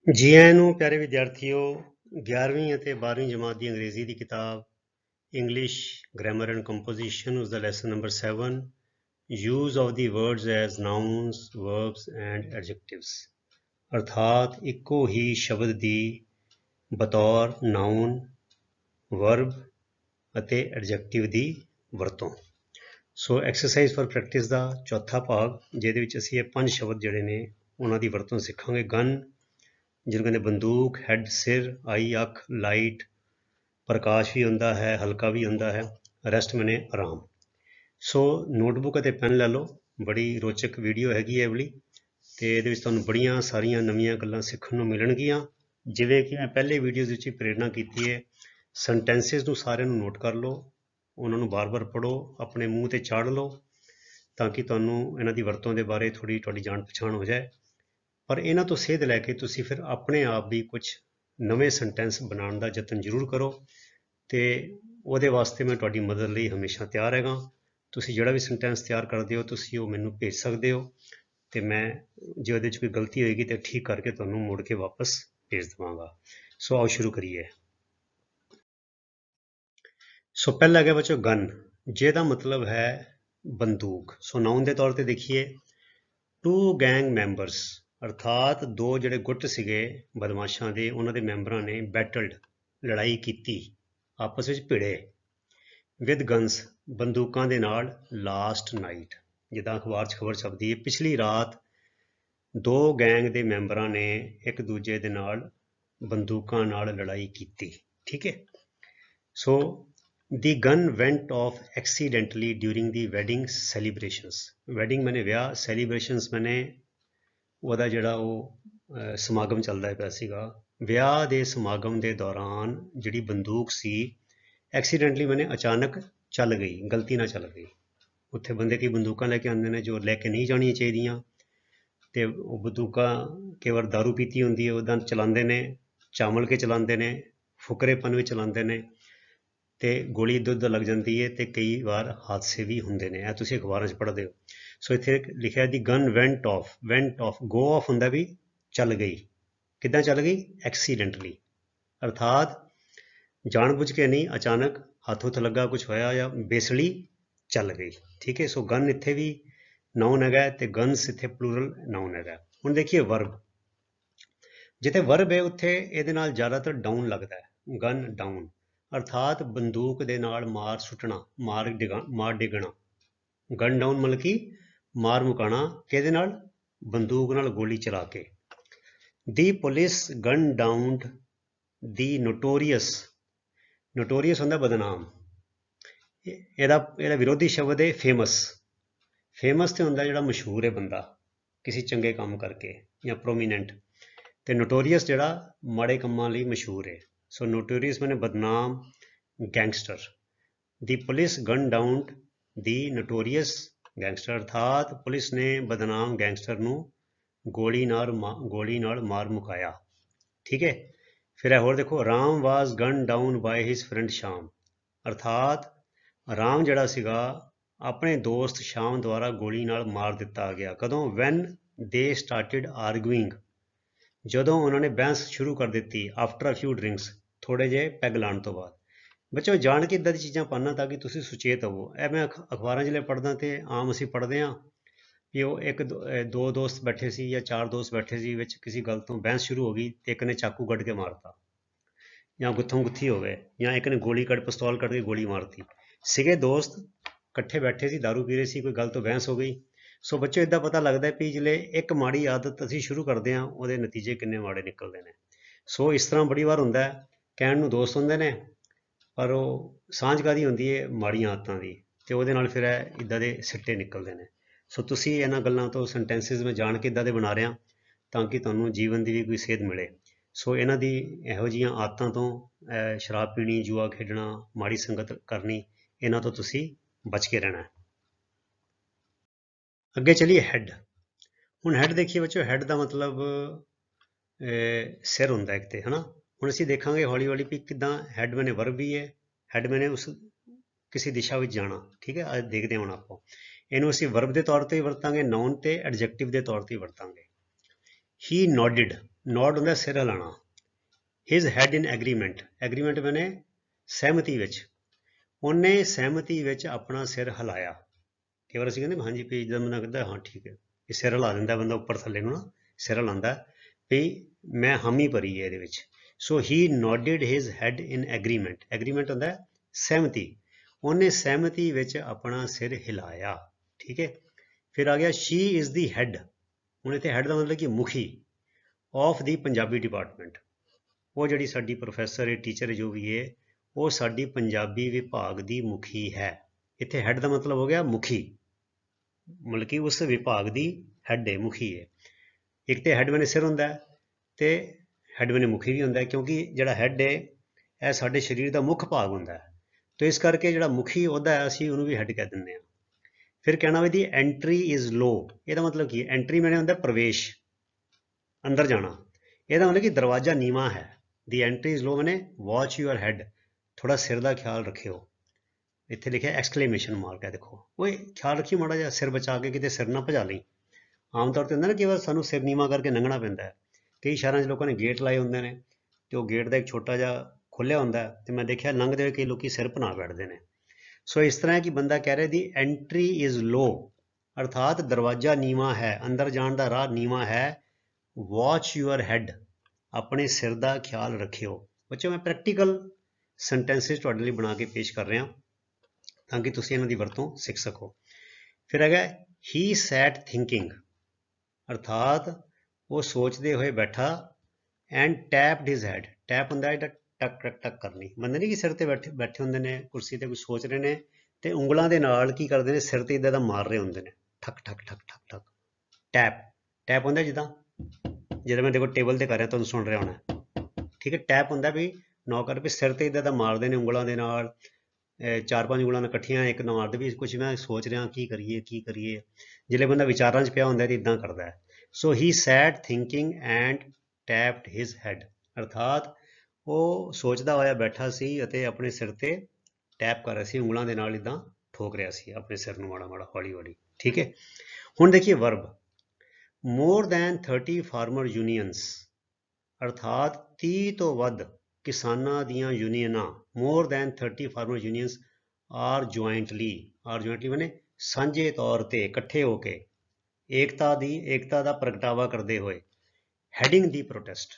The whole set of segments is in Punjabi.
ਜੀ ਆਇਆਂ ਨੂੰ ਪਿਆਰੇ ਵਿਦਿਆਰਥੀਓ 11ਵੀਂ ਅਤੇ 12ਵੀਂ ਜਮਾਤ ਦੀ ਅੰਗਰੇਜ਼ੀ ਦੀ ਕਿਤਾਬ ਇੰਗਲਿਸ਼ ਗ੍ਰਾਮਰ ਐਂਡ ਕੰਪੋਜੀਸ਼ਨ ਉਸ ਦਾ lesson number 7 use of the words as nouns verbs and adjectives ਅਰਥਾਤ ਇੱਕੋ ਹੀ ਸ਼ਬਦ ਦੀ ਬਤੌਰ ਨਾਊਨ ਵਰਬ ਅਤੇ ਐਡਜੈਕਟਿਵ ਦੀ ਵਰਤੋਂ। ਸੋ ਐਕਸਰਸਾਈਜ਼ ਫॉर ਪ੍ਰੈਕਟਿਸ ਦਾ ਚੌਥਾ ਭਾਗ, ਜਿਹਦੇ ਵਿੱਚ ਅਸੀਂ ਇਹ 5 ਸ਼ਬਦ ਜਿਹੜੇ ਨੇ ਉਹਨਾਂ ਦੀ ਵਰਤੋਂ ਸਿੱਖਾਂਗੇ। ਗਨ ਜਿਹਨੂੰ ਕਹਿੰਦੇ ਬੰਦੂਕ, ਹੈਡ ਸਿਰ, ਆਈ ਅੱਖ, ਲਾਈਟ ਪ੍ਰਕਾਸ਼ ਵੀ ਹੁੰਦਾ ਹੈ, ਹਲਕਾ ਵੀ ਹੁੰਦਾ ਹੈ, ਰੈਸਟ ਮੈਨੇ ਆਰਾਮ। ਸੋ ਨੋਟਬੁੱਕ ਅਤੇ ਪੈਨ ਲੈ ਲਓ, ਬੜੀ ਰੋਚਕ ਵੀਡੀਓ ਹੈਗੀ ਹੈ ਵਾਲੀ, ਤੇ ਇਹਦੇ ਵਿੱਚ ਤੁਹਾਨੂੰ ਬੜੀਆਂ ਸਾਰੀਆਂ ਨਵੀਆਂ ਗੱਲਾਂ ਸਿੱਖਣ ਨੂੰ ਮਿਲਣਗੀਆਂ। ਜਿਵੇਂ ਕਿ ਮੈਂ ਪਹਿਲੇ ਵੀਡੀਓਜ਼ ਵਿੱਚ ਪ੍ਰੇਰਣਾ ਕੀਤੀ ਹੈ, ਸੈਂਟੈਂਸਸ ਨੂੰ ਸਾਰਿਆਂ ਨੂੰ ਨੋਟ ਕਰ ਲਓ, ਉਹਨਾਂ ਨੂੰ ਬਾਰ-ਬਾਰ ਪੜ੍ਹੋ, ਆਪਣੇ ਮੂੰਹ ਤੇ ਚਾੜ ਲਓ, ਤਾਂ ਕਿ ਤੁਹਾਨੂੰ ਇਹਨਾਂ ਦੀ ਵਰਤੋਂ ਦੇ ਬਾਰੇ ਥੋੜ੍ਹੀ ਤੁਹਾਡੀ ਜਾਣ ਪਛਾਣ ਹੋ ਜਾਏ। ਪਰ ਇਹਨਾਂ ਤੋਂ ਸੇਧ ਲੈ ਕੇ ਤੁਸੀਂ ਫਿਰ ਆਪਣੇ ਆਪ ਵੀ ਕੁਝ ਨਵੇਂ ਸੈਂਟੈਂਸ ਬਣਾਉਣ ਦਾ ਯਤਨ ਜ਼ਰੂਰ ਕਰੋ, ਤੇ ਉਹਦੇ ਵਾਸਤੇ ਮੈਂ ਤੁਹਾਡੀ ਮਦਦ ਲਈ ਹਮੇਸ਼ਾ ਤਿਆਰ ਹੈਗਾ। ਤੁਸੀਂ ਜਿਹੜਾ ਵੀ ਸੈਂਟੈਂਸ ਤਿਆਰ ਕਰਦੇ ਹੋ ਤੁਸੀਂ ਉਹ ਮੈਨੂੰ ਭੇਜ ਸਕਦੇ ਹੋ, ਤੇ ਮੈਂ ਜੇ ਉਹਦੇ 'ਚ ਕੋਈ ਗਲਤੀ ਹੋਏਗੀ ਤਾਂ ਠੀਕ ਕਰਕੇ ਤੁਹਾਨੂੰ ਮੁੜ ਕੇ ਵਾਪਸ ਭੇਜ ਦੇਵਾਂਗਾ। ਸੋ ਆਓ ਸ਼ੁਰੂ ਕਰੀਏ। ਸੋ ਪਹਿਲਾ ਹੈਗਾ ਬੱਚੋ ਗਨ, ਜਿਹਦਾ ਮਤਲਬ ਹੈ ਬੰਦੂਕ। ਸੋ ਨਾउन ਦੇ ਤੌਰ ਤੇ ਦੇਖੀਏ, 2 ਗੈਂਗ ਮੈਂਬਰਸ ਅਰਥਾਤ 2 ਜਿਹੜੇ ਗੁੱਟ ਸੀਗੇ ਬਦਮਾਸ਼ਾਂ ਦੇ, ਉਹਨਾਂ ਦੇ ਮੈਂਬਰਾਂ ਨੇ ਬੈਟਲਡ ਲੜਾਈ ਕੀਤੀ, ਆਪਸ ਵਿੱਚ ਭਿੜੇ, ਵਿਦ ਗਨਸ ਬੰਦੂਕਾਂ ਦੇ ਨਾਲ, ਲਾਸਟ ਨਾਈਟ ਜਿੱਦਾਂ ਅਖਬਾਰ 'ਚ ਖਬਰ ਛਪਦੀ ਹੈ, ਪਿਛਲੀ ਰਾਤ 2 ਗੈਂਗ ਦੇ ਮੈਂਬਰਾਂ ਨੇ ਇੱਕ ਦੂਜੇ ਦੇ ਨਾਲ ਬੰਦੂਕਾਂ ਨਾਲ ਲੜਾਈ ਕੀਤੀ। ਠੀਕ ਹੈ। ਸੋ ਦੀ gun ਵੈਂਟ of accidentally during the wedding celebrations. Wedding ਮੈਨੇ ਵਿਆਹ, ਸੈਲੀਬ੍ਰੇਸ਼ਨਸ ਮੈਨੇ ਉਹਦਾ ਜਿਹੜਾ ਉਹ ਸਮਾਗਮ ਚੱਲਦਾ ਪਿਆ ਸੀਗਾ। ਵਿਆਹ ਦੇ ਸਮਾਗਮ ਦੇ ਦੌਰਾਨ ਜਿਹੜੀ ਬੰਦੂਕ ਸੀ ਐਕਸੀਡੈਂਟਲੀ ਮੈਨੇ ਅਚਾਨਕ ਚੱਲ ਗਈ, ਗਲਤੀ ਨਾਲ ਚੱਲ ਗਈ। ਉੱਥੇ ਬੰਦੇ ਕਈ ਬੰਦੂਕਾਂ ਲੈ ਕੇ ਆਉਂਦੇ ਨੇ ਜੋ ਲੈ ਕੇ ਨਹੀਂ ਜਾਣੀਆਂ ਚਾਹੀਦੀਆਂ, ਤੇ ਉਹ ਬੰਦੂਕਾਂ ਕਈ ਵਾਰ ਦਾਰੂ ਪੀਤੀ ਹੁੰਦੀ ਹੈ ਉਹਦਾ ਚਲਾਉਂਦੇ ਨੇ, ਚਾਮਲ ਕੇ ਚਲਾਉਂਦੇ ਨੇ, ਫੁਕਰੇਪਨ ਵਿੱਚ ਚਲਾਉਂਦੇ ਨੇ, ਤੇ ਗੋਲੀ ਇੱਧਰ ਉੱਧਰ ਲੱਗ ਜਾਂਦੀ ਹੈ, ਤੇ ਕਈ ਵਾਰ ਹਾਦਸੇ ਵੀ ਹੁੰਦੇ ਨੇ। ਇਹ ਤੁਸੀਂ ਅਖਬਾਰਾਂ 'ਚ ਪੜ੍ਹਦੇ ਹੋ। ਸੋ ਇੱਥੇ ਲਿਖਿਆ ਦੀ ਗਨ ਵੈਂਟ ਆਫ ਗੋ ਆਫ ਹੁੰਦਾ ਵੀ ਚੱਲ ਗਈ। ਕਿੱਦਾਂ ਚੱਲ ਗਈ? ਐਕਸੀਡੈਂਟਲੀ, ਅਰਥਾਤ ਜਾਣਬੁੱਝ ਕੇ ਨਹੀਂ, ਅਚਾਨਕ ਹੱਥ ਹੁੱਥ ਲੱਗਾ, ਕੁਝ ਹੋਇਆ, ਜਾਂ ਬੇਸਲੀ ਚੱਲ ਗਈ। ਠੀਕ ਹੈ। ਸੋ ਗਨ ਇੱਥੇ ਵੀ ਨਾउन ਹੈਗਾ, ਤੇ ਗਨਸ ਇੱਥੇ ਪਲੂਰਲ ਨਾउन ਹੈਗਾ। ਹੁਣ ਦੇਖੀਏ ਵਰਬ, ਜਿੱਥੇ ਵਰਬ ਹੈ ਉੱਥੇ ਇਹਦੇ ਨਾਲ ਜ਼ਿਆਦਾਤਰ ਡਾਊਨ ਲੱਗਦਾ ਹੈ, ਗਨ ਡਾਊਨ, ਅਰਥਾਤ ਬੰਦੂਕ ਦੇ ਨਾਲ ਮਾਰ ਸੁੱਟਣਾ, ਮਾਰ ਡਿੱਗਣਾ। ਗਨ ਡਾਊਨ ਮਤਲਬ ਕਿ ਮਾਰ ਮੁਕਾਣਾ, ਕਿਹਦੇ ਨਾਲ? ਬੰਦੂਕ ਨਾਲ ਗੋਲੀ ਚਲਾ ਕੇ। ਦੀ ਪੁਲਿਸ ਗਨ ਡਾਊਨਡ ਦੀ ਨੋਟੋਰੀਅਸ, ਨੋਟੋਰੀਅਸ ਹੁੰਦਾ ਬਦਨਾਮ, ਇਹਦਾ ਵਿਰੋਧੀ ਸ਼ਬਦ ਹੈ ਫੇਮਸ। ਫੇਮਸ ਤੇ ਹੁੰਦਾ ਜਿਹੜਾ ਮਸ਼ਹੂਰ ਹੈ ਬੰਦਾ ਕਿਸੇ ਚੰਗੇ ਕੰਮ ਕਰਕੇ ਜਾਂ ਪ੍ਰੋਮੀਨੈਂਟ, ਤੇ ਨੋਟੋਰੀਅਸ ਜਿਹੜਾ ਮਾੜੇ ਕੰਮਾਂ ਲਈ ਮਸ਼ਹੂਰ ਹੈ। ਸੋ ਨੋਟੋਰੀਅਸ ਮੈਨੇ ਬਦਨਾਮ, ਗੈਂਗਸਟਰ। ਦੀ ਪੁਲਿਸ ਗਨ ਡਾਊਨਡ ਦੀ ਨੋਟੋਰੀਅਸ ਗੈਂਗਸਟਰ, ਅਰਥਾਤ ਪੁਲਿਸ ਨੇ ਬਦਨਾਮ ਗੈਂਗਸਟਰ ਨੂੰ ਗੋਲੀ ਨਾਲ ਮਾਰ ਮੁਕਾਇਆ। ਠੀਕ ਹੈ। ਫਿਰ ਇਹ ਹੋਰ ਦੇਖੋ, Ram was gone down by his friend Sham, ਅਰਥਾਤ ਰਾਮ ਜਿਹੜਾ ਸੀਗਾ ਆਪਣੇ ਦੋਸਤ ਸ਼ਾਮ ਦੁਆਰਾ ਗੋਲੀ ਨਾਲ ਮਾਰ ਦਿੱਤਾ ਗਿਆ। ਕਦੋਂ? ਵੈਨ ਦੇ ਸਟਾਰਟਿਡ ਆਰਗੂਇੰਗ, ਜਦੋਂ ਉਹਨਾਂ ਨੇ ਬਹਿਸ ਸ਼ੁਰੂ ਕਰ ਦਿੱਤੀ। ਆਫਟਰ ਅ ਫਿਊ ਡਰਿੰਕਸ, ਥੋੜੇ ਜਿਹੇ ਪੈਗ ਲਾਉਣ ਤੋਂ ਬਾਅਦ। ਬੱਚੋ ਜਾਣ ਕੇ ਇੱਦਾਂ ਦੀ ਚੀਜ਼ਾਂ ਪੜ੍ਹਨਾ ਤਾਂ ਕਿ ਤੁਸੀਂ ਸੁਚੇਤ ਹੋਵੋ। ਇਹ ਮੈਂ ਅਖਬਾਰਾਂ ਜਿਹੜੇ ਪੜ੍ਹਦਾ ਤੇ ਆਮ ਅਸੀਂ ਪੜ੍ਹਦੇ ਹਾਂ ਕਿ ਉਹ ਦੋ ਦੋਸਤ ਬੈਠੇ ਸੀ ਜਾਂ 4 ਦੋਸਤ ਬੈਠੇ ਸੀ, ਵਿੱਚ ਕਿਸੇ ਗੱਲ ਤੋਂ ਬਹਿਸ ਸ਼ੁਰੂ ਹੋ ਗਈ ਤੇ ਇੱਕ ਨੇ ਚਾਕੂ ਕੱਢ ਕੇ ਮਾਰਤਾ, ਜਾਂ ਗੁੱਥੋਂ ਗੁੱਥੀ ਹੋ ਗਏ, ਜਾਂ ਇੱਕ ਨੇ ਪਿਸਤੌਲ ਕੱਢ ਕੇ ਗੋਲੀ ਮਾਰਤੀ। ਸੀਗੇ ਦੋਸਤ ਇਕੱਠੇ ਬੈਠੇ ਸੀ, ਦਾਰੂ ਪੀ ਰਹੇ ਸੀ, ਕੋਈ ਗੱਲ ਤੋਂ ਬਹਿਸ ਹੋ ਗਈ। ਸੋ ਬੱਚੋ ਇੱਦਾਂ ਪਤਾ ਲੱਗਦਾ ਵੀ ਜਿਹੜੇ ਇੱਕ ਮਾੜੀ ਆਦਤ ਅਸੀਂ ਸ਼ੁਰੂ ਕਰਦੇ ਹਾਂ ਉਹਦੇ ਨਤੀਜੇ ਕਿੰਨੇ ਮਾੜੇ ਨਿਕਲਦੇ ਨੇ। ਸੋ ਇਸ ਤਰ੍ਹਾਂ ਬੜੀ ਵਾਰ ਹੁੰਦਾ ਹੈ, ਕਹਿਣ ਨੂੰ ਦੋਸਤ ਹੁੰਦੇ ਨੇ ਪਰ ਉਹ ਸਾਂਝ ਕਾਹਦੀ ਹੁੰਦੀ ਹੈ? ਮਾੜੀਆਂ ਆਦਤਾਂ ਦੀ, ਤੇ ਉਹਦੇ ਨਾਲ ਫਿਰ ਇਹ ਇੱਦਾਂ ਦੇ ਸਿੱਟੇ ਨਿਕਲਦੇ ਨੇ। ਸੋ ਤੁਸੀਂ ਇਹਨਾਂ ਗੱਲਾਂ ਤੋਂ ਸੈਂਟੈਂਸਿਸ ਮੈਂ ਜਾਣ ਕੇ ਇੱਦਾਂ ਦੇ ਬਣਾ ਰਿਹਾ ਤਾਂ ਕਿ ਤੁਹਾਨੂੰ ਜੀਵਨ ਦੀ ਵੀ ਕੋਈ ਸੇਧ ਮਿਲੇ। ਸੋ ਇਹਨਾਂ ਦੀ ਇਹੋ ਜਿਹੀਆਂ ਆਦਤਾਂ ਤੋਂ, ਸ਼ਰਾਬ ਪੀਣੀ, ਜੂਆ ਖੇਡਣਾ, ਮਾੜੀ ਸੰਗਤ ਕਰਨੀ, ਇਹਨਾਂ ਤੋਂ ਤੁਸੀਂ ਬਚ ਕੇ ਰਹਿਣਾ। ਅੱਗੇ ਚਲੀਏ ਹੈਡ। ਹੁਣ ਹੈਡ ਦੇਖੀਏ ਬੱਚੋ, ਹੈਡ ਦਾ ਮਤਲਬ ਸਿਰ ਹੁੰਦਾ ਇੱਕ ਤੇ, ਹਨਾ। ਹੁਣ ਅਸੀਂ ਦੇਖਾਂਗੇ ਹੌਲੀ ਹੌਲੀ ਵੀ ਕਿੱਦਾਂ ਹੈਡ ਮੈਨੇ ਵਰਬ ਵੀ ਹੈ, ਹੈਡ ਮੈਨੇ ਉਸ ਕਿਸੇ ਦਿਸ਼ਾ ਵਿੱਚ ਜਾਣਾ। ਠੀਕ ਹੈ। ਅੱਜ ਦੇਖਦੇ ਹਾਂ ਹੁਣ ਆਪਾਂ ਇਹਨੂੰ ਅਸੀਂ ਵਰਬ ਦੇ ਤੌਰ ਤੇ ਵਰਤਾਂਗੇ, ਨਾउन ਤੇ ਐਡਜੈਕਟਿਵ ਦੇ ਤੌਰ ਤੇ ਵਰਤਾਂਗੇ। ਹੀ ਨੋਡਿਡ, नॉड होंदा सिर हिलाना। His head in agreement, agreement मैंने सहमति विच, उन्हें सहमति विच अपना सिर हिलाया। कई बार असं कहते हाँ जी भी जब बंदा कहता हाँ ठीक है, ये सिर हिला दिंदा बंदा उपर थले ना, सिर हिलांदा भी मैं हामी भरी है ये। So he nodded his head in agreement, agreement होंदा सहमति, उन्हें सहमति विच अपना सिर हिलाया। ठीक है, फिर आ गया शी इज़ दी हैड, हूँ इतने हैड का मतलब कि मुखी ऑफ दी पंजाबी डिपार्टमेंट, वो जी साडी प्रोफैसर है टीचर जो भी है वो साडी पंजाबी विभाग की मुखी है। इतने हैड का मतलब हो गया मुखी, मतलब कि उस विभाग की हैड है, मुखी है। एक तो हैड बने सिर होंदा ते हैड बने मुखी भी होंदा, क्योंकि जिहड़ा हैड है यह साडे शरीर का मुख भाग होंदा है, तो इस करके जिहड़ा मुखी अहुदा है असीं उहनूं भी हैड कह दिंदे हां। फिर कहना भी दी एंट्री इज़ लो, ਇਹਦਾ मतलब की एंट्री मैंने होंदा प्रवेश, अंदर जाना, ਇਹਦਾ मतलब कि दरवाजा नीवा है। दी एंट्री इज़ लो मैंने वॉच यूअर हैड, थोड़ा सिर का ख्याल रखियो। इत्थे लिखा एक्सक्लेमेशन मार्क है, देखो वो ख्याल रखियो माड़ा जिहा सिर बचा के किते सिर ना भजा लई। आम तौर पर होंदा ना कि बार सानूं सिर नीवा करके लंघना पैंदा है। कई शहरों 'ਚ लोगों ने गेट लाए होंदे ने ते ओह गेट दा एक छोटा जिहा खुल्लिया होंदा है ते मैं देखिया लंघदे होए कई लोकी सिर भना बैठदे ने। सो इस तरह की बंदा कह रहे दी एंट्री इज़ लो, अर्थात दरवाजा नीवा है, अंदर जाण दा राह नीवा है। वॉच यूअर हैड, अपने सिर का ख्याल रखियो। बच्चों मैं प्रैक्टिकल सेंटेंसिस तुहाडे लई बना के पेश कर रहा ताकि तुसीं इन्हां दी वरतों सीख सको। फिर हैगा ही सैट थिंकिंग, अर्थात वो सोचते हुए बैठा। And tapped his had, tap होंदा है टक टक टक करनी, बंदे नहीं कि सिर ते बैठे बैठे होंदे ने कुर्सी ते कुछ सोच रहे ने ते उंगलां दे नाल की करदे ने सिर ते इदां दा मार रहे होंदे ने, ठक ठक ठक ठक ठक। टैप, टैप होंदा जिद्दां जिद्दां मैं देखो टेबल ते कर रहा तुहानूं सुन रहा होना। ठीक है, टैप होंदा भी नौकर भी सिर ते इदां दा मारदे ने उंगलां दे नाल, चार पांच उंगलां कट्ठियां एक नाल मारदे भी कुछ मैं सोच रहा की करिए। जिसले बंदा विचारां च पिया होंदा ते इदां करदा है। So he sat thinking and tapped his head, अर्थात वो सोचदा होया बैठा सी अते अपने सिर ते टैप कर रहा सी, उंगलां दे नाल इदां ठोक रहा सी अपने सिर नूं माड़ा माड़ा हौली हौली। ठीक है, हुण देखिए verb, more than 30 farmer unions, अर्थात 30 तो वध किसानां दियां यूनियनां, more than 30 farmer unions are jointly मैंने सांझे तौर ते इकट्ठे होके एकता दा प्रगटावा करते हुए। हैडिंग दी प्रोटेस्ट,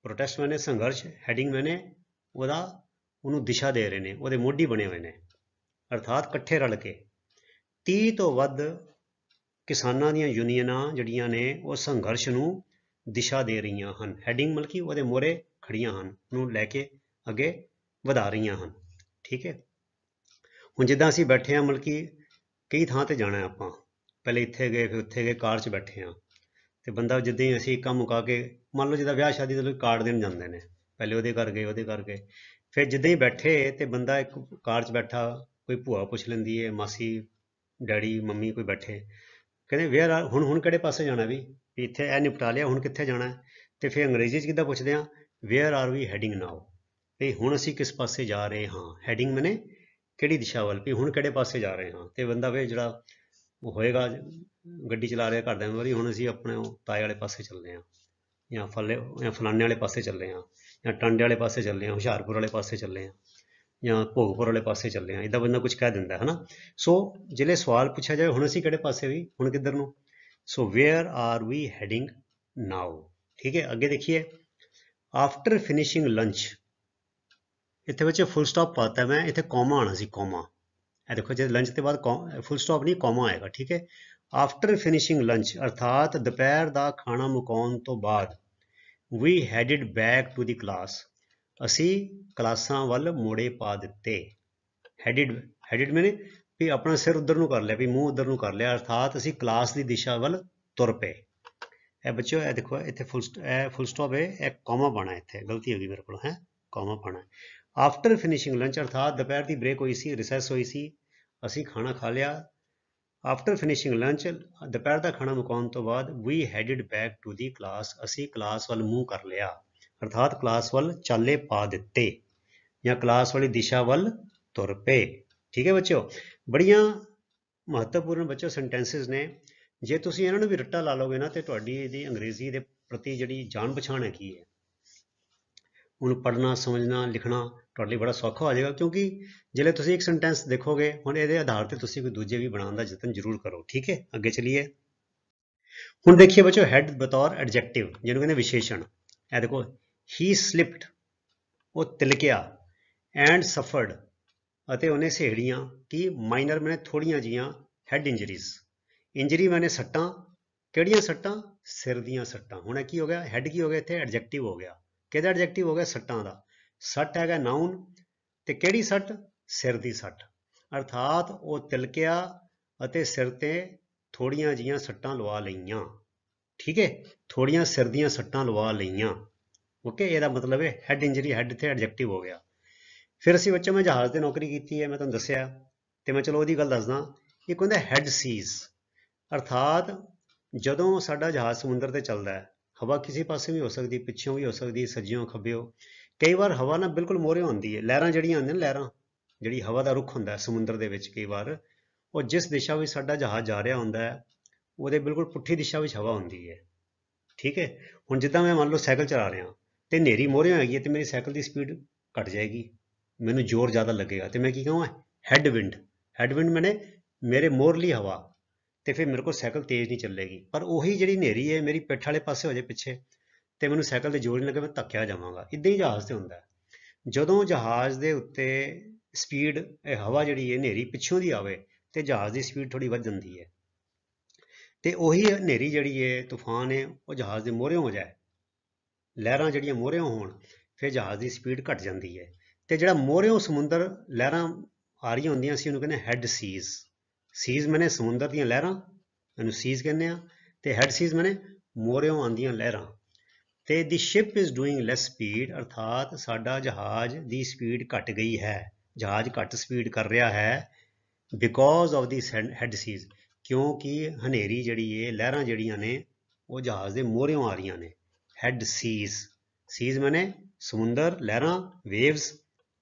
प्रोटेस्ट मैंने संघर्ष, हैडिंग मैंने ਉਹਦਾ ਉਹਨੂੰ दिशा दे रहे हैं, ਉਹਦੇ ਮੋਢੀ बने हुए हैं, अर्थात कट्ठे रल के। 30 तो वध किसानां ਦੀਆਂ यूनियनां ਜਿਹੜੀਆਂ ਨੇ ਉਹ ਸੰਘਰਸ਼ ਨੂੰ दिशा दे रही हैं। हैडिंग मतलब कि ਉਹਦੇ ਮੋਹਰੇ खड़िया हैं, ਉਹਨੂੰ ਲੈ ਕੇ ਅੱਗੇ ਵਧਾ ਰਹੀਆਂ ਹਨ। ठीक है, ਹੁਣ ਜਿੱਦਾਂ ਅਸੀਂ ਬੈਠੇ ਹਾਂ ਮਤਲਬ ਕਿ ਕਈ ਥਾਂ ਤੇ ਜਾਣਾ ਆਪਾਂ, ਪਹਿਲੇ ਇੱਥੇ ਗਏ ਫਿਰ ਉੱਥੇ ਗਏ, ਕਾਰ 'ਚ ਬੈਠੇ ਹਾਂ ਤੇ ਬੰਦਾ ਜਿੱਦਾਂ ਹੀ ਅਸੀਂ ਕੰਮ ਮੁਕਾ ਕੇ, ਮੰਨ ਲਓ ਜਿੱਦਾਂ ਵਿਆਹ ਸ਼ਾਦੀ ਦੇ ਲੋਕ ਕਾਰਡ ਦੇਣ ਜਾਂਦੇ ਨੇ, ਪਹਿਲੇ ਉਹਦੇ ਘਰ ਗਏ, ਫਿਰ ਜਿੱਦਾਂ ਹੀ ਬੈਠੇ ਤੇ ਬੰਦਾ ਇੱਕ ਕਾਰ 'ਚ ਬੈਠਾ, ਕੋਈ ਭੂਆ ਪੁੱਛ ਲੈਂਦੀ ਹੈ, ਮਾਸੀ ਡੈਡੀ ਮੰਮੀ ਕੋਈ ਬੈਠੇ, ਕਹਿੰਦੇ ਵੇਅਰ ਆਰ, ਹੁਣ ਕਿਹੜੇ ਪਾਸੇ ਜਾਣਾ ਵੀ ਇੱਥੇ ਇਹ ਨਿਪਟਾ ਲਿਆ, ਹੁਣ ਕਿੱਥੇ ਜਾਣਾ ਹੈ, ਤੇ ਫਿਰ ਅੰਗਰੇਜ਼ੀ 'ਚ ਕਿੱਦਾਂ ਪੁੱਛਦੇ ਹਾਂ, ਵੇਅਰ ਆਰ ਵੀ ਹੈਡਿੰਗ ਨਾਓ, ਵੀ ਹੁਣ ਅਸੀਂ ਕਿਸ ਪਾਸੇ ਜਾ ਰਹੇ ਹਾਂ। ਹੈਡਿੰਗ ਮੈਨੇ ਕਿਹੜੀ ਦਿਸ਼ਾ ਵੱਲ, ਵੀ ਹੁਣ ਕਿਹੜੇ ਪਾਸੇ ਜਾ ਰਹੇ ਹਾਂ, ਤੇ ਬੰਦਾ ਫਿਰ ਜਿਹੜਾ ਹੋਏਗਾ ਗੱਡੀ ਚਲਾ ਰਿਹਾ ਘਰਦਿਆਂ ਵਾਰੀ, ਹੁਣ ਅਸੀਂ ਆਪਣੇ ਤਾਏ ਵਾਲੇ ਪਾਸੇ ਚੱਲਦੇ ਹਾਂ, ਜਾਂ ਫਲਾਣੇ ਵਾਲੇ ਪਾਸੇ ਚੱਲੇ ਹਾਂ, ਜਾਂ ਟਾਂਡੇ ਵਾਲੇ ਪਾਸੇ ਚੱਲੇ ਹਾਂ, ਹੁਸ਼ਿਆਰਪੁਰ ਵਾਲੇ ਪਾਸੇ ਚੱਲੇ ਹਾਂ, ਜਾਂ ਭੋਗਪੁਰ ਵਾਲੇ ਪਾਸੇ ਚੱਲੇ ਹਾਂ, ਇੱਦਾਂ ਬੰਦਾ ਕੁਝ ਕਹਿ ਦਿੰਦਾ ਹੈ ਨਾ। ਸੋ ਜਿਹੜੇ ਸਵਾਲ ਪੁੱਛਿਆ ਜਾਵੇ ਹੁਣ ਅਸੀਂ ਕਿਹੜੇ ਪਾਸੇ ਵੀ, ਹੁਣ ਕਿੱਧਰ ਨੂੰ, ਸੋ ਵੇਅਰ ਆਰ ਵੀ ਹੈਡਿੰਗ ਨਾਓ। ਠੀਕ ਹੈ, ਅੱਗੇ ਦੇਖੀਏ, ਆਫਟਰ ਫਿਨਿਸ਼ਿੰਗ ਲੰਚ, ਇੱਥੇ ਵਿੱਚ ਫੁੱਲ ਸਟਾਪ ਪਾਤਾ ਮੈਂ, ਇੱਥੇ ਕੌਮਾ ਆਉਣਾ ਸੀ, ਕੌਮਾ, ਇਹ ਦੇਖੋ ਜੇ ਲੰਚ के बाद फुल स्टॉप नहीं कॉमा आएगा। ठीक है, आफ्टर फिनिशिंग लंच अर्थात दोपहर का खाना मुकाउण तो बाद, we headed back to the class, असी क्लासां वल मोड़े पा दिते। हैडिड मैंने भी अपना सिर उधर नूं कर लिया, भी मूँह उधर नूं कर लिया, अर्थात असी क्लास की दिशा वल तुर पे। ए बच्चों ए देखो इत्थे फुल स्टॉप है, एक कॉमा पाना, इत्थे गलती होगी मेरे को है, कॉमा पाना। आफ्टर फिनिशिंग लंच अर्थात दोपहर की ब्रेक हुई सी, रिसैस हुई सी, असी खाना खा लिया। आफ्टर फिनिशिंग लंच दोपहर का खाना मुकाउण तो बाद, we headed back to the class, असी क्लास वाल मूँह कर लिया, अर्थात क्लास वाल चाले पा दिते, या क्लास वाली दिशा वाल तुर पे। ठीक है बच्चों, बड़िया महत्वपूर्ण बच्चों सेंटेंसिस ने, जे तुसीं इन्हां नूं भी रट्टा ला लोगे ना तो तुहाडी इहदी अंग्रेजी दे प्रति जिहड़ी जान पछाण हैगी है ਉਹਨੂੰ ਪੜ੍ਹਨਾ ਸਮਝਣਾ ਲਿਖਣਾ ਤੁਹਾਡੇ ਲਈ ਬੜਾ ਸੌਖਾ ਹੋ ਜਾਏਗਾ ਕਿਉਂਕਿ ਜਿਹੜੇ ਤੁਸੀਂ ਇੱਕ ਸੈਂਟੈਂਸ ਦੇਖੋਗੇ ਹੁਣ ਇਹਦੇ ਆਧਾਰ ਤੇ ਤੁਸੀਂ ਕੋਈ ਦੂਜੇ ਵੀ ਬਣਾਉਣ ਦਾ ਯਤਨ ਜ਼ਰੂਰ ਕਰੋ ਠੀਕ ਹੈ ਅੱਗੇ ਚਲੀਏ ਹੁਣ ਦੇਖੀਏ ਬੱਚੋ ਹੈਡ ਬਤੌਰ ਐਡਜੈਕਟਿਵ ਜਿਹਨੂੰ ਕਹਿੰਦੇ ਵਿਸ਼ੇਸ਼ਣ ਇਹ ਦੇਖੋ ਹੀ ਸਲਿਪਡ ਉਹ ਤਿਲਕਿਆ ਐਂਡ ਸਫਰਡ ਅਤੇ ਉਹਨੇ ਸਹੇੜੀਆਂ ਕਿ ਮਾਈਨਰ ਮੈਨੇ ਥੋੜੀਆਂ ਜੀਆਂ ਹੈਡ ਇੰਜਰੀਜ਼ ਇੰਜਰੀ ਮੈਨੇ ਸੱਟਾਂ ਕਿਹੜੀਆਂ ਸੱਟਾਂ ਸਿਰ ਦੀਆਂ ਸੱਟਾਂ ਹੁਣ ਇਹ ਕੀ ਹੋ ਗਿਆ ਹੈਡ ਕੀ ਹੋ ਗਿਆ ਇੱਥੇ ਐਡਜੈਕਟਿਵ ਹੋ ਗਿਆ ਕਿਹਦਾ ਐਡਜੈਕਟਿਵ ਹੋ ਗਿਆ ਸੱਟਾਂ ਦਾ ਸੱਟ ਹੈਗਾ ਨਾਊਨ ਤੇ ਕਿਹੜੀ ਸੱਟ ਸਿਰ ਦੀ ਸੱਟ ਅਰਥਾਤ ਉਹ ਤਿਲਕਿਆ ਅਤੇ ਸਿਰ ਤੇ ਥੋੜੀਆਂ ਜੀਆਂ ਸੱਟਾਂ ਲਵਾ ਲਈਆਂ ਠੀਕ ਹੈ ਥੋੜੀਆਂ ਸਿਰ ਦੀਆਂ ਸੱਟਾਂ ਲਵਾ ਲਈਆਂ ਓਕੇ ਇਹਦਾ ਮਤਲਬ ਹੈ ਹੈਡ ਇੰਜਰੀ ਹੈਡ ਤੇ ਐਡਜੈਕਟਿਵ ਹੋ ਗਿਆ ਫਿਰ ਅਸੀਂ ਬੱਚੇ ਮੈਂ ਜਹਾਜ਼ ਤੇ ਨੌਕਰੀ ਕੀਤੀ ਹੈ ਮੈਂ ਤੁਹਾਨੂੰ ਦੱਸਿਆ ਤੇ ਮੈਂ ਚਲੋ ਉਹਦੀ ਗੱਲ ਦੱਸਦਾ ਇੱਕ ਹੁੰਦਾ ਹੈਡ ਸੀਜ਼ ਅਰਥਾਤ ਜਦੋਂ ਸਾਡਾ ਜਹਾਜ਼ ਸਮੁੰਦਰ ਤੇ ਚੱਲਦਾ ਹੈ ਹਵਾ ਕਿਸੇ ਪਾਸੇ ਵੀ ਹੋ ਸਕਦੀ ਪਿੱਛੋਂ ਵੀ ਹੋ ਸਕਦੀ ਸੱਜਿਓਂ ਖੱਬਿਓਂ ਕਈ ਵਾਰ ਹਵਾ ਨਾ ਬਿਲਕੁਲ ਮੋਹਰੇ ਹੁੰਦੀ ਹੈ ਲਹਿਰਾਂ ਜਿਹੜੀਆਂ ਆਉਂਦੀਆਂ ਨੇ ਲਹਿਰਾਂ ਜਿਹੜੀ ਹਵਾ ਦਾ ਰੁੱਖ ਹੁੰਦਾ ਸਮੁੰਦਰ ਦੇ ਵਿੱਚ ਕਈ ਵਾਰ ਉਹ ਜਿਸ ਦਿਸ਼ਾ ਵਿੱਚ ਸਾਡਾ ਜਹਾਜ਼ ਜਾ ਰਿਹਾ ਹੁੰਦਾ ਹੈ ਉਹਦੇ ਬਿਲਕੁਲ ਪੁੱਠੀ ਦਿਸ਼ਾ ਵਿੱਚ ਹਵਾ ਹੁੰਦੀ ਹੈ ਠੀਕ ਹੈ ਹੁਣ ਜਿੱਦਾਂ ਮੈਂ ਮੰਨ ਲਓ ਸਾਈਕਲ ਚਲਾ ਰਿਹਾ ਤੇ ਹਨੇਰੀ ਮੋਹਰੇ ਹੈਗੀ ਹੈ ਤੇ ਮੇਰੀ ਸਾਈਕਲ ਦੀ ਸਪੀਡ ਘਟ ਜਾਏਗੀ ਮੈਨੂੰ ਜ਼ੋਰ ਜ਼ਿਆਦਾ ਲੱਗੇਗਾ ਤੇ ਮੈਂ ਕੀ ਕਹਾਂ ਹੈਡ ਵਿੰਡ ਮੈਨੇ ਮੇਰੇ ਮੋਹਰਲੀ ਹਵਾ ਤੇ ਫਿਰ ਮੇਰੇ ਕੋਲ ਸਾਈਕਲ ਤੇਜ਼ ਨਹੀਂ ਚੱਲੇਗੀ ਪਰ ਉਹੀ ਜਿਹੜੀ ਹਨੇਰੀ ਹੈ ਮੇਰੀ ਪਿੱਠ ਵਾਲੇ ਪਾਸੇ ਹੋ ਜਾਏ ਪਿੱਛੇ ਤੇ ਮੈਨੂੰ ਸਾਈਕਲ ਤੇ ਜ਼ੋਰ ਨਹੀਂ ਲੱਗੇ ਮੈਂ ਧੱਕਿਆ ਜਾਵਾਂਗਾ ਇੱਦਾਂ ਹੀ ਜਹਾਜ਼ ਤੇ ਹੁੰਦਾ ਜਦੋਂ ਜਹਾਜ਼ ਦੇ ਉੱਤੇ ਸਪੀਡ ਹਵਾ ਜਿਹੜੀ ਹੈ ਹਨੇਰੀ ਪਿੱਛੋਂ ਦੀ ਆਵੇ ਤੇ ਜਹਾਜ਼ ਦੀ ਸਪੀਡ ਥੋੜੀ ਵੱਧ ਜਾਂਦੀ ਹੈ ਤੇ ਉਹੀ ਹਨੇਰੀ ਜਿਹੜੀ ਹੈ ਤੂਫਾਨ ਹੈ ਉਹ ਜਹਾਜ਼ ਦੇ ਮੋਹਰੇ ਹੋ ਜਾਏ ਲਹਿਰਾਂ ਜਿਹੜੀਆਂ ਮੋਹਰੇ ਹੋਣ ਫਿਰ ਜਹਾਜ਼ ਦੀ ਸਪੀਡ ਘਟ ਜਾਂਦੀ ਹੈ ਤੇ ਜਿਹੜਾ ਮੋਹਰਿਓਂ ਸਮੁੰਦਰ ਲਹਿਰਾਂ ਆ ਰਹੀਆਂ ਹੁੰਦੀਆਂ ਸੀ ਉਹਨੂੰ ਕਹਿੰਦੇ ਹੈਡ ਸੀਜ਼ ਸੀਜ਼ ਮੈਨੇ ਸਮੁੰਦਰ ਦੀਆਂ ਲਹਿਰਾਂ ਇਹਨੂੰ ਸੀਜ਼ ਕਹਿੰਦੇ ਆ ਤੇ ਹੈਡ ਸੀਜ਼ ਮੈਨੇ ਮੋਹਰਿਓਂ ਆਉਂਦੀਆਂ ਲਹਿਰਾਂ ਤੇ the ship is doing less speed ਅਰਥਾਤ ਸਾਡਾ ਜਹਾਜ਼ ਦੀ ਸਪੀਡ ਘਟ ਗਈ ਹੈ ਜਹਾਜ਼ ਘੱਟ ਸਪੀਡ ਕਰ ਰਿਹਾ ਹੈ because of the head seas ਕਿਉਂਕਿ ਹਨੇਰੀ ਜਿਹੜੀ ਹੈ ਲਹਿਰਾਂ ਜਿਹੜੀਆਂ ਨੇ ਉਹ ਜਹਾਜ਼ ਦੇ ਮੋਹਰਿਓਂ ਆ ਰਹੀਆਂ ਨੇ ਹੈਡ ਸੀਜ਼ ਮੈਨੇ ਸਮੁੰਦਰ ਲਹਿਰਾਂ ਵੇਵਸ